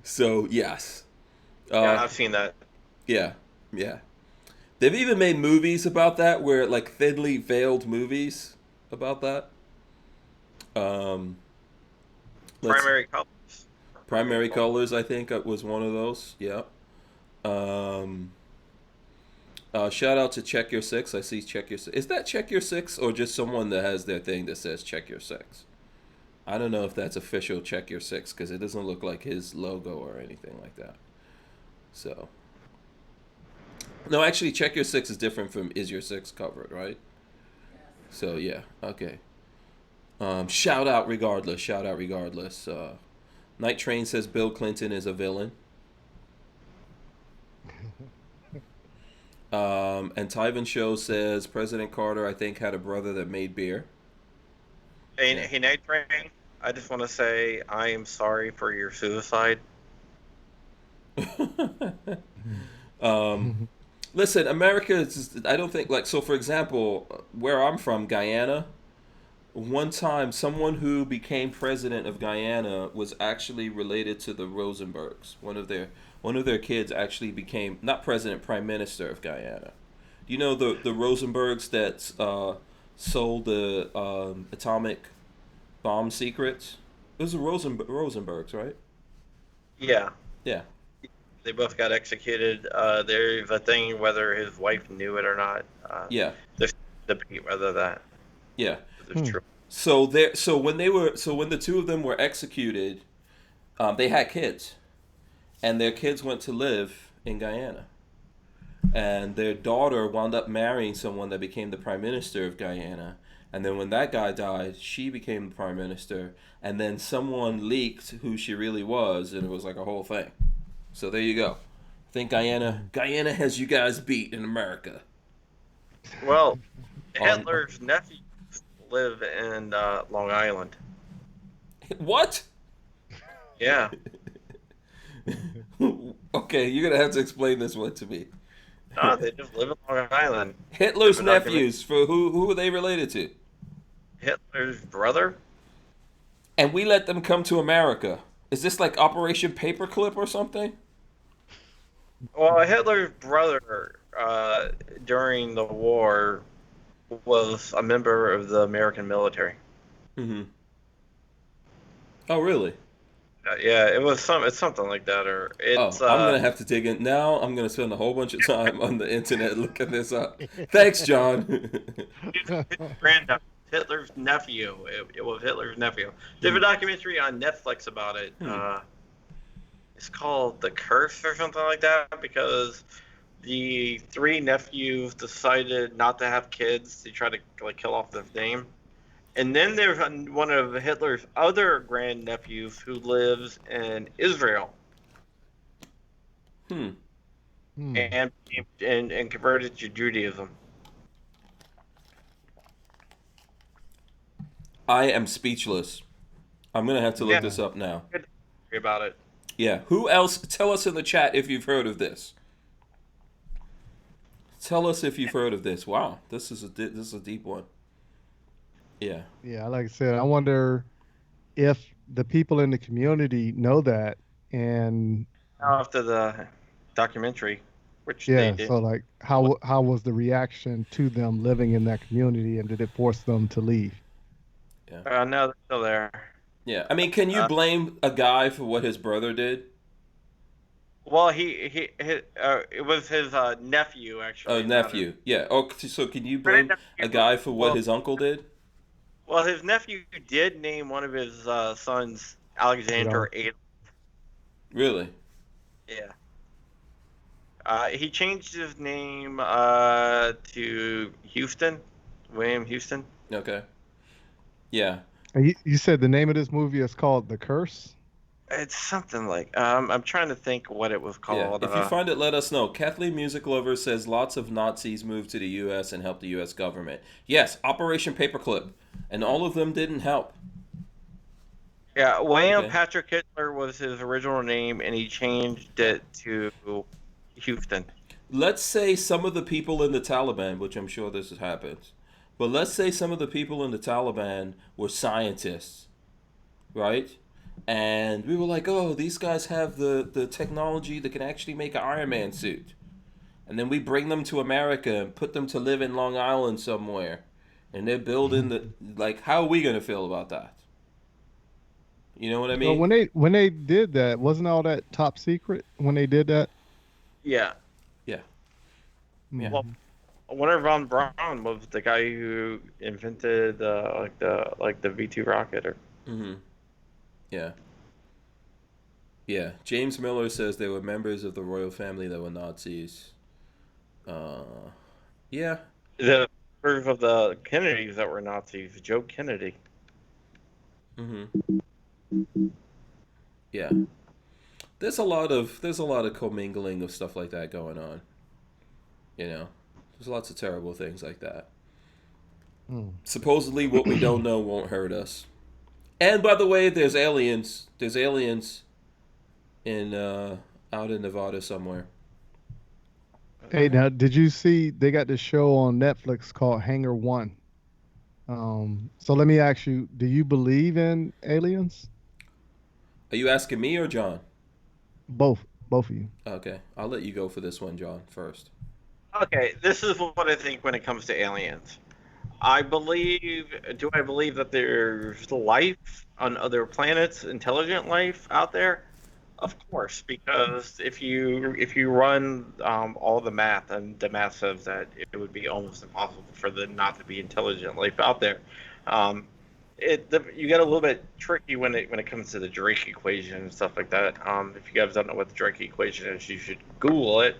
So, yes. Yeah, I've seen that. Yeah. They've even made movies about that, where like thinly veiled movies about that. Primary Colors, I think, was one of those. Yeah. Shout out to Check Your Six. I see Check Your Six. Is that Check Your Six or just someone that has their thing that says Check Your Six? I don't know if that's official Check Your Six because it doesn't look like his logo or anything like that. So. No, actually, Check Your Six is different from Is Your Six Covered, right? So, yeah. Okay. Shout out regardless. Night Train says Bill Clinton is a villain. And Tyven Show says President Carter, I think, had a brother that made beer. Hey, Yeah. hey, Night Train. I just want to say I am sorry for your suicide. Listen, America is, I don't think, like, so for example, where I'm from, Guyana, one time someone who became president of Guyana was actually related to the Rosenbergs. One of their kids actually became not president, prime minister of Guyana. Do you know the Rosenbergs that sold the atomic bomb secrets? Those are Rosenbergs, right? Yeah, Yeah. they both got executed. There's a thing whether his wife knew it or not. Yeah. There's debate whether that Yeah. is true. So when the two of them were executed, they had kids, and their kids went to live in Guyana, and their daughter wound up marrying someone that became the prime minister of Guyana, and then when that guy died, she became the prime minister, and then someone leaked who she really was, and it was like a whole thing. So there you go. I think Guyana has you guys beat in America. Well, On Hitler's nephews live in Long Island. what? Yeah. Okay, you're gonna have to explain this one to me. No, they just live in Long Island. Hitler's There's a document- nephews, for who are they related to? Hitler's brother? And we let them come to America. Is this like Operation Paperclip or something? Well, Hitler's brother during the war was a member of the American military. Mm-hmm. Oh, really? Yeah, it's something like that, or it's. I'm gonna have to dig in now. I'm gonna spend a whole bunch of time on the internet looking this up. Thanks, John. His granddad, Hitler's nephew. It was Hitler's nephew. There's a documentary on Netflix about it. It's called The Curse or something like that, because the three nephews decided not to have kids to try to like kill off their name. And then there's one of Hitler's other grandnephews who lives in Israel Hmm. and converted to Judaism. I am speechless. I'm gonna have to look Yeah. this up now. Good about it. Yeah. Who else? Tell us in the chat if you've heard of this. Tell us if you've heard of this. Wow, this is a deep one. Yeah. Yeah, like I said, I wonder if the people in the community know that, and After the documentary, which yeah, they did. so like how was the reaction to them living in that community, and did it force them to leave? No, they're still there. Yeah. I mean, can you blame a guy for what his brother did? Well, it was his nephew actually. Oh, nephew. Yeah. Oh, so can you blame a guy for what his uncle did? Well, his nephew did name one of his sons Alexander Adolf. Really? Yeah. He changed his name to Houston, William Houston. Okay. Yeah. And you said the name of this movie is called The Curse? It's something like I'm trying to think what it was called. Yeah. If you find it, let us know. Kathleen Music Lover says lots of Nazis moved to the U.S. and helped the U.S. government. Yes, Operation Paperclip, and all of them didn't help. Yeah, William Okay. Patrick Hitler was his original name, and he changed it to Houston. Let's say some of the people in the Taliban, which I'm sure this happens, but let's say some of the people in the Taliban were scientists, right? And we were like, oh, these guys have the technology that can actually make an Iron Man suit. And then we bring them to America and put them to live in Long Island somewhere. And they're building like, how are we going to feel about that? You know what I mean? Well, when they did that, wasn't all that top secret when they did that? Yeah. Yeah. Yeah. Well, Wernher von Braun was the guy who invented the V2 rocket. Mm-hmm. Yeah. Yeah. James Miller says they were members of the royal family that were Nazis. Yeah. The members of the Kennedys that were Nazis. Joe Kennedy. Mm-hmm. Yeah. There's a lot of commingling of stuff like that going on. You know, there's lots of terrible things like that. Supposedly, what we don't know won't hurt us. And by the way, there's aliens. There's aliens in out in Nevada somewhere. Hey, now, did you see they got this show on Netflix called Hangar One? So let me ask you, do you believe in aliens? Are you asking me or John? Both of you. Okay, I'll let you go for this one, John, first. Okay, this is what I think when it comes to aliens. Do I believe that there's life on other planets, intelligent life out there? Of course, because if you run all the math, and the math says that it would be almost impossible for there not to be intelligent life out there. You get a little bit tricky when it comes to the Drake equation and stuff like that. If you guys don't know what the Drake equation is, you should Google it.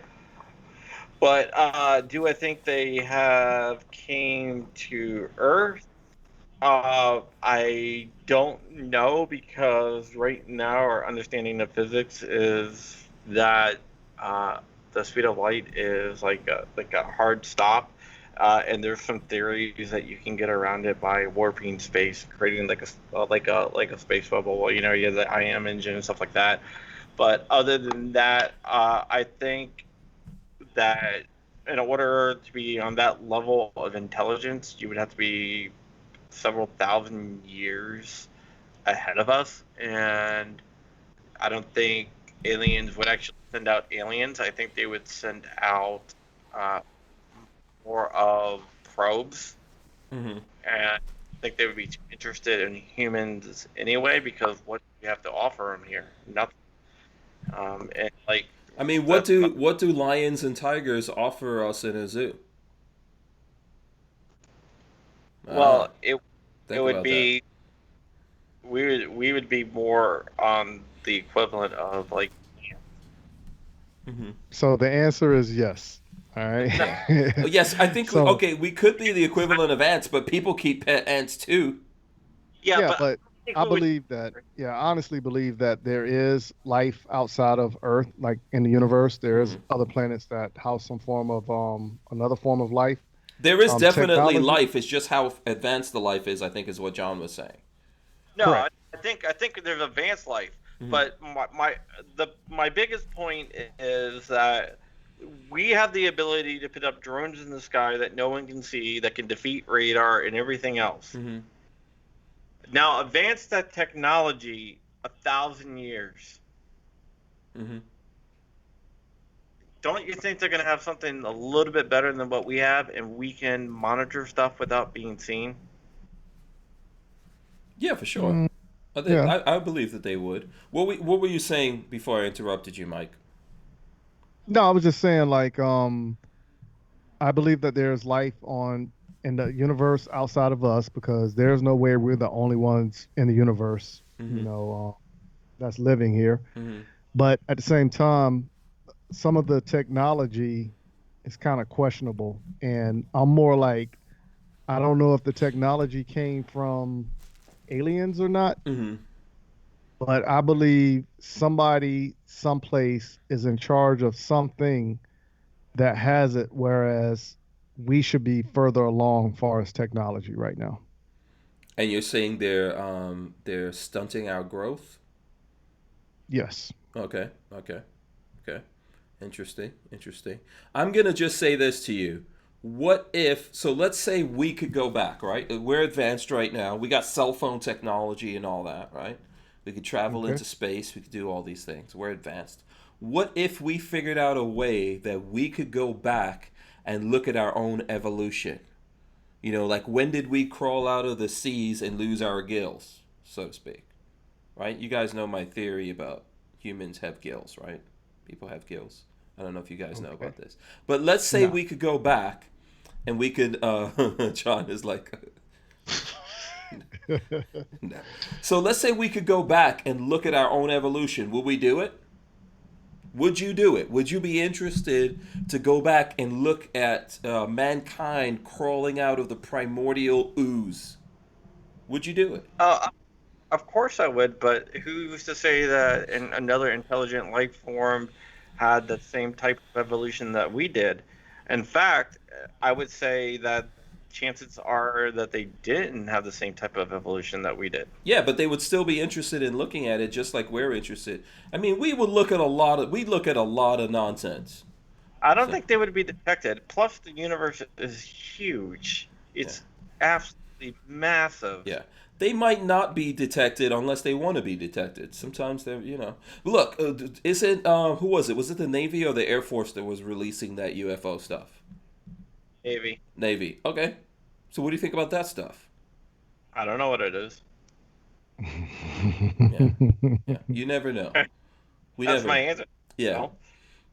But do I think they have came to Earth? I don't know, because right now our understanding of physics is that the speed of light is like a hard stop, and there's some theories that you can get around it by warping space, creating like a space bubble. You have the IM engine and stuff like that. But other than that, I think that in order to be on that level of intelligence, you would have to be several thousand years ahead of us, and I don't think aliens would actually send out aliens. I think they would send out more of probes, and I think they would be interested in humans anyway, because what do you have to offer them here? Nothing. And like, I mean, what do lions and tigers offer us in a zoo? Well, it Think would about be we would be more on the equivalent of like. So the answer is yes. All right. Yes, I think So- okay, we could be the equivalent of ants, but people keep pet ants too. Yeah, but think I we would- believe that. Yeah, I honestly believe that there is life outside of Earth, like in the universe. There's other planets that house some form of another form of life. There is definitely technology- life. It's just how advanced the life is, I think, is what John was saying. No, Correct. I think there's advanced life, but my biggest point is that we have the ability to put up drones in the sky that no one can see, that can defeat radar and everything else. Now, advance that technology 1,000 years. Don't you think they're going to have something a little bit better than what we have, and we can monitor stuff without being seen? Yeah, for sure. I believe that they would. What were you saying before I interrupted you, Mike? No, I was just saying, like, I believe that there's life in the universe outside of us, because there's no way we're the only ones in the universe, that's living here. But at the same time, some of the technology is kind of questionable, and I'm more like, I don't know if the technology came from aliens or not. But I believe somebody someplace is in charge of something that has it, whereas we should be further along far as technology right now. And you're saying they're stunting our growth? Yes. Okay. Interesting. I'm gonna just say this to you. What if, so let's say we could go back, right? We're advanced right now. We got cell phone technology and all that, right? We could travel into space. We could do all these things. We're advanced. What if we figured out a way that we could go back and look at our own evolution? Like, when did we crawl out of the seas and lose our gills, so to speak? Right? You guys know my theory about humans have gills, right? People have gills. I don't know if you guys know about this. But let's say we could go back and we could, John is like... No. So let's say we could go back and look at our own evolution. Would we do it? Would you do it? Would you be interested to go back and look at mankind crawling out of the primordial ooze? Would you do it? Of course I would, but who's to say that another intelligent life form had the same type of evolution that we did? In fact, I would say that chances are that they didn't have the same type of evolution that we did. Yeah, but they would still be interested in looking at it just like we're interested. I mean, we would look at a lot of nonsense. I don't think they would be detected. Plus, the universe is huge. It's absolutely massive. Yeah. They might not be detected unless they want to be detected. Sometimes they're, Look, is it, who was it? Was it the Navy or the Air Force that was releasing that UFO stuff? Navy. Okay. So what do you think about that stuff? I don't know what it is. Yeah. You never know. That's my answer. Yeah. No.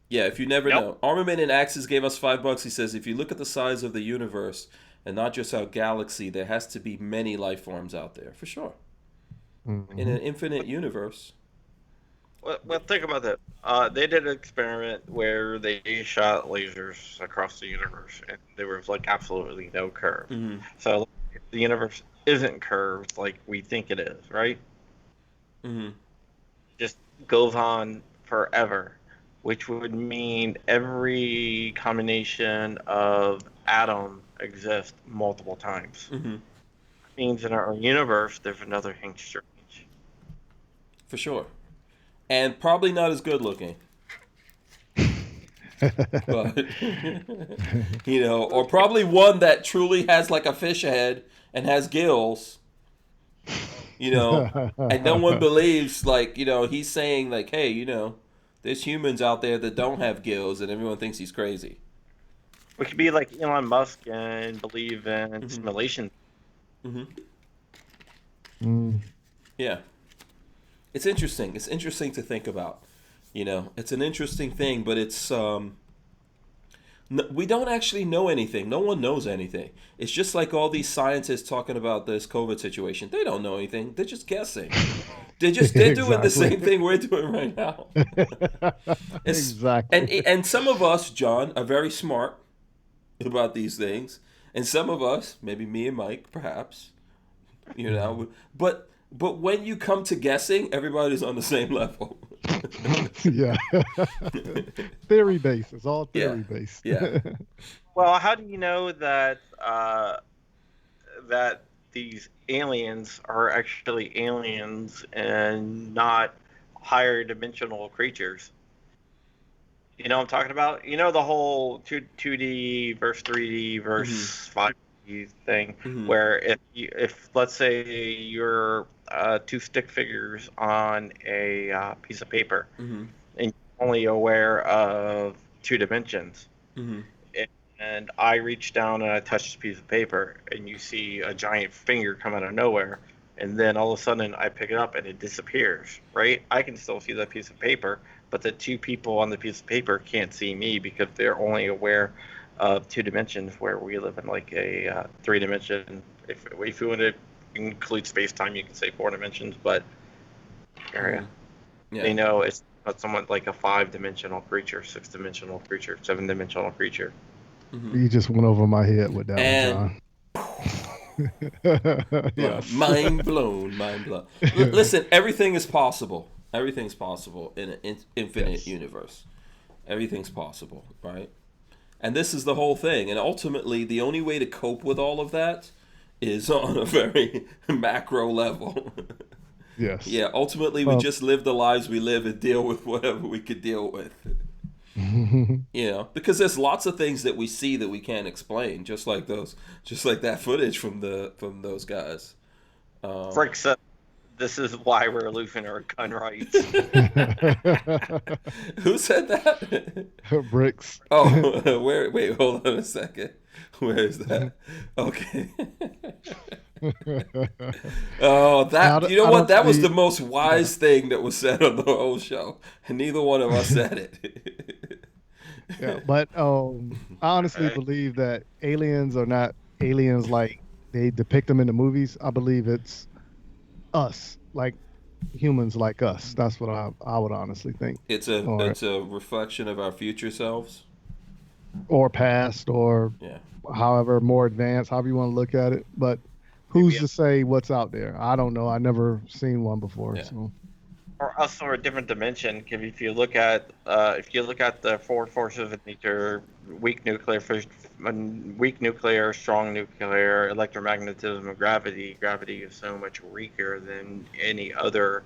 Yeah, if you never know. Armament and Axes gave us $5. He says, if you look at the size of the universe and not just our galaxy, there has to be many life forms out there, for sure. Mm-hmm. In an infinite universe. Well, think about that. They did an experiment where they shot lasers across the universe, and there was like absolutely no curve. Mm-hmm. So the universe isn't curved like we think it is, right? Mm-hmm. Just goes on forever, which would mean every combination of atom exists multiple times. Mm-hmm. Means in our universe, there's another Hank Strange. For sure. And probably not as good looking. But, or probably one that truly has like a fish head and has gills, and no one believes, like, he's saying, like, hey, there's humans out there that don't have gills and everyone thinks he's crazy. We could be like Elon Musk and believe in simulation. Mm-hmm. Mm. Yeah. It's interesting. It's interesting to think about. It's an interesting thing, but it's we don't actually know anything. No one knows anything. It's just like all these scientists talking about this COVID situation. They don't know anything. They're just guessing. They're doing the same thing we're doing right now. Exactly. And some of us, John, are very smart about these things, and some of us, maybe me and Mike, perhaps, but when you come to guessing, everybody's on the same level. Yeah. Theory based. It's all theory based. Yeah. Well, how do you know that that these aliens are actually aliens and not higher dimensional creatures? You know what I'm talking about? The whole 2D versus 3D versus 5D thing, where if let's say you're two stick figures on a piece of paper, and you're only aware of 2 dimensions, and I reach down and I touch the piece of paper, and you see a giant finger come out of nowhere, and then all of a sudden I pick it up and it disappears, right? I can still see that piece of paper, but the 2 people on the piece of paper can't see me because they're only aware of 2 dimensions, where we live in like a 3-dimension. If you want to include space-time, you can say 4 dimensions, but area. They know it's not somewhat like a 5-dimensional creature, 6-dimensional creature, 7-dimensional creature. You just went over my head with that one, John. Yes. Mind blown. Listen, everything is possible. Everything's possible in an infinite universe. Everything's possible, right? And this is the whole thing. And ultimately, the only way to cope with all of that is on a very macro level. Yes. Yeah, ultimately, we just live the lives we live and deal with whatever we could deal with. Because there's lots of things that we see that we can't explain, just like that footage from those guys. Frick said, this is why we're losing our gun rights. Who said that? Bricks. Oh, wait, hold on a second. Where is that? Okay. Oh, that was the most wise thing that was said on the whole show, and neither one of us said it. Yeah, but I honestly believe that aliens are not aliens like they depict them in the movies. I believe it's us, like humans like us. That's what I would honestly think. It's a reflection of our future selves, or past, or however more advanced, however you want to look at it. But who's to say what's out there? I don't know. I never seen one before. Yeah. So. or us or a different dimension. If you look at the four forces of nature, weak nuclear, strong nuclear, electromagnetism, and gravity. Gravity is so much weaker than any other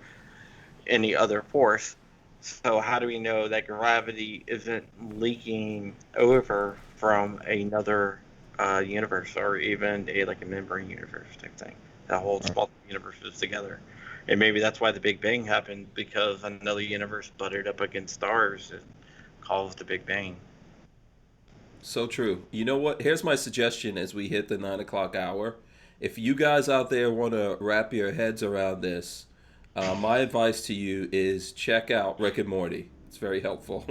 force. So how do we know that gravity isn't leaking over from another universe, or even a membrane universe type thing that holds multiple universes together? And maybe that's why the Big Bang happened, because another universe butted up against stars and caused the Big Bang. So true. You know what? Here's my suggestion as we hit the 9 o'clock hour. If you guys out there want to wrap your heads around this, my advice to you is check out Rick and Morty. It's very helpful.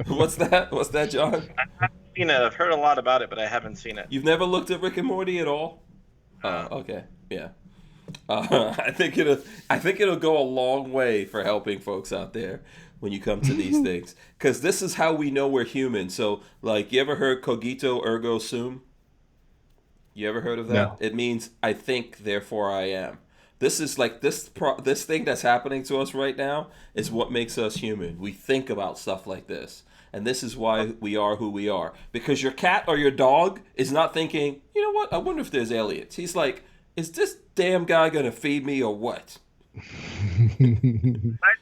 What's that? What's that, John? I've heard a lot about it, but I haven't seen it. You've never looked at Rick and Morty at all? Okay. Yeah. I think it'll go a long way for helping folks out there when you come to these things, because this is how we know we're human. So, like, you ever heard cogito ergo sum? You ever heard of that? No. It means I think, therefore I am. This is like this thing that's happening to us right now is what makes us human. We think about stuff like this. And this is why we are who we are. Because your cat or your dog is not thinking, you know what, I wonder if there's aliens. He's like, is this damn guy going to feed me or what? I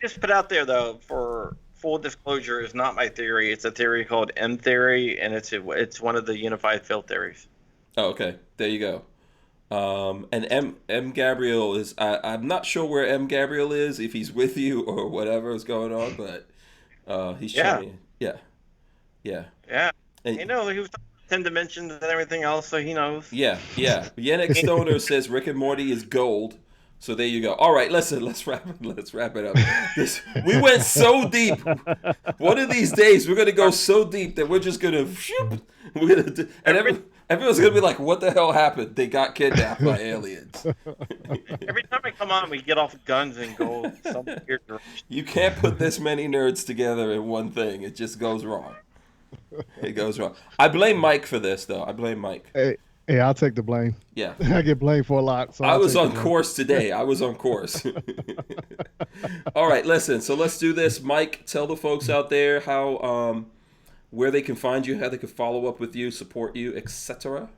just put out there, though, for full disclosure, is not my theory. It's a theory called M theory, and it's one of the unified field theories. Oh, okay. There you go. And M Gabriel is, I'm not sure where M Gabriel is, if he's with you or whatever is going on, but he's showing. Yeah. And, He was talking about 10 dimensions and everything else, so he knows. Yeah. Yannick Stoner says Rick and Morty is gold. So there you go. All right, listen, let's wrap it up. We went so deep. One of these days, we're gonna go so deep that we're just gonna. Everyone's gonna be like, "What the hell happened? They got kidnapped by aliens." Every time I come on, we get off guns and go some weird direction. You can't put this many nerds together in one thing. It just goes wrong. It goes wrong. I blame Mike for this, though. I blame Mike. Hey, I'll take the blame. Yeah. I get blamed for a lot. So I was on course today. I was on course. All right, listen. So let's do this. Mike, tell the folks out there how, where they can find you, how they can follow up with you, support you, etc.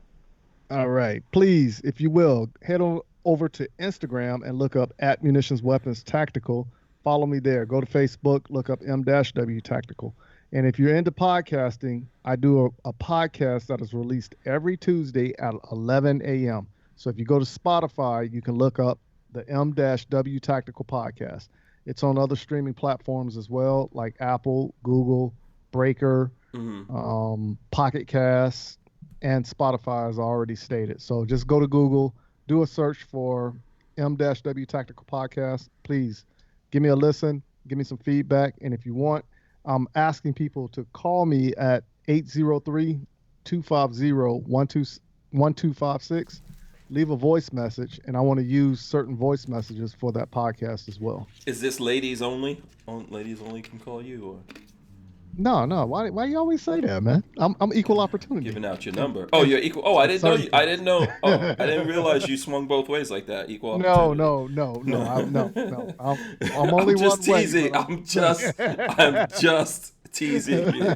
All right. Please, if you will, head on over to Instagram and look up @MunitionsWeaponsTactical. Follow me there. Go to Facebook, look up M-W Tactical. And if you're into podcasting, I do a podcast that is released every Tuesday at 11 a.m. So if you go to Spotify, you can look up the M-W Tactical Podcast. It's on other streaming platforms as well, like Apple, Google, Breaker, Pocket Cast, and Spotify, as already stated. So just go to Google, do a search for M-W Tactical Podcast. Please give me a listen, give me some feedback, and if you want, I'm asking people to call me at 803-250-1256. Leave a voice message, and I want to use certain voice messages for that podcast as well. Is this ladies only? Ladies only can call you, or? No. Why you always say that, man? I'm equal opportunity. Giving out your number. Oh, you're equal. Oh, I didn't know. I didn't know. Oh, I didn't realize you swung both ways like that. Equal opportunity. No. I'm only just one teasing. way. I'm just teasing you.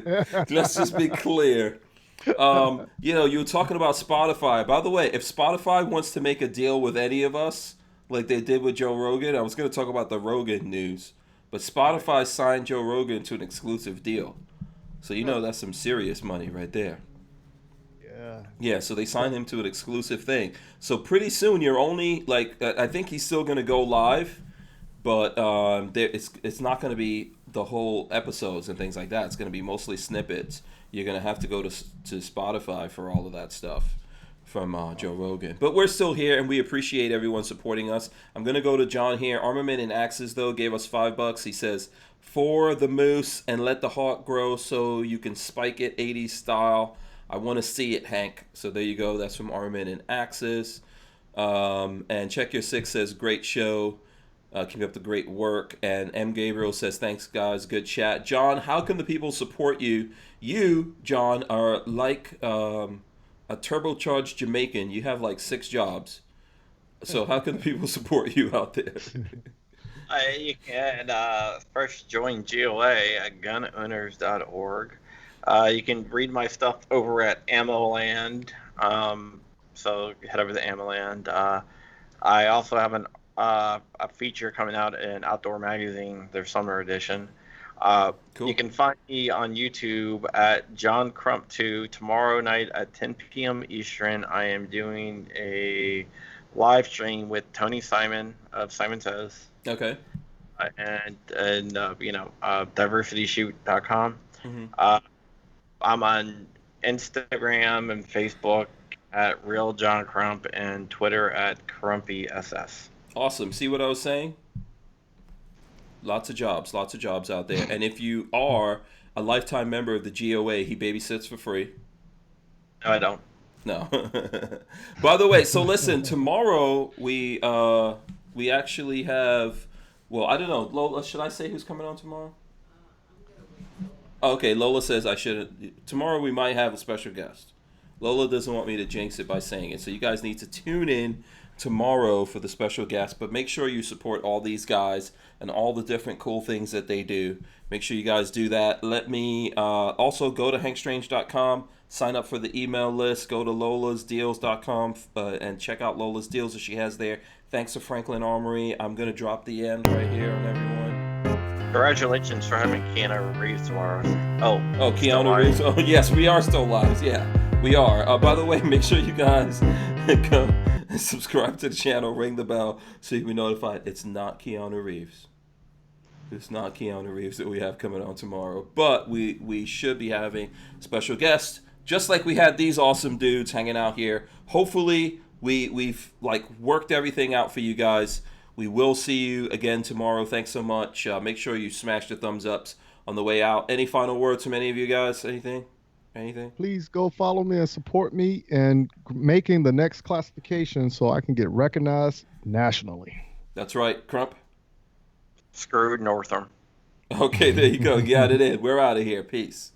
Let's just be clear. You were talking about Spotify. By the way, if Spotify wants to make a deal with any of us, like they did with Joe Rogan, I was going to talk about the Rogan news. But Spotify signed Joe Rogan to an exclusive deal. So that's some serious money right there. Yeah, so they signed him to an exclusive thing. So pretty soon you're only, I think he's still going to go live, but it's not going to be the whole episodes and things like that. It's going to be mostly snippets. You're going to have to go to Spotify for all of that stuff from Joe Rogan. But we're still here, and we appreciate everyone supporting us. I'm going to go to John here. Armament and Axes, though, gave us $5. He says, for the moose and let the hawk grow so you can spike it 80s style. I want to see it, Hank. So there you go. That's from Armament and Axes. And Check Your Six says, great show. Keep up the great work. And M. Gabriel says, thanks, guys. Good chat. John, how can the people support you? You, John, are like... a turbocharged Jamaican. You have like 6 jobs. So how can people support you out there? You can first join GOA at gunowners.org. You can read my stuff over at AmmoLand. So head over to AmmoLand. I also have a feature coming out in Outdoor Magazine, their summer edition. Cool. You can find me on YouTube at John Crump 2. Tomorrow night at 10 p.m. Eastern, I am doing a live stream with Tony Simon of Simon Says. Okay. And diversityshoot.com. Mm-hmm. I'm on Instagram and Facebook at Real John Crump and Twitter at CrumpySS. Awesome. See what I was saying? Lots of jobs out there. And if you are a lifetime member of the GOA, he babysits for free. No, I don't. No. By the way, so listen, tomorrow we actually have, well, I don't know, Lola, should I say who's coming on tomorrow? Okay, Lola says I shouldn't. Tomorrow we might have a special guest. Lola doesn't want me to jinx it by saying it, so you guys need to tune in tomorrow for the special guest, but make sure you support all these guys and all the different cool things that they do. Make sure you guys do that. Let me also go to hankstrange.com, sign up for the email list, go to lolasdeals.com and check out Lola's deals that she has there. Thanks to Franklin Armory. I'm going to drop the end right here on everyone. Congratulations for having Keanu Reeves tomorrow. Oh, Keanu Reeves. Oh, yes, we are still live. Yeah, we are. By the way, make sure you guys go and subscribe to the channel, ring the bell so you can be notified. It's not Keanu Reeves. It's not Keanu Reeves that we have coming on tomorrow. But we should be having special guests, just like we had these awesome dudes hanging out here. Hopefully, we've worked everything out for you guys. We will see you again tomorrow. Thanks so much. Make sure you smash the thumbs ups on the way out. Any final words from any of you guys? Anything? Please go follow me and support me in making the next classification so I can get recognized nationally. That's right. Crump? Screwed Northam. Okay, there you go. Got it in. We're out of here. Peace.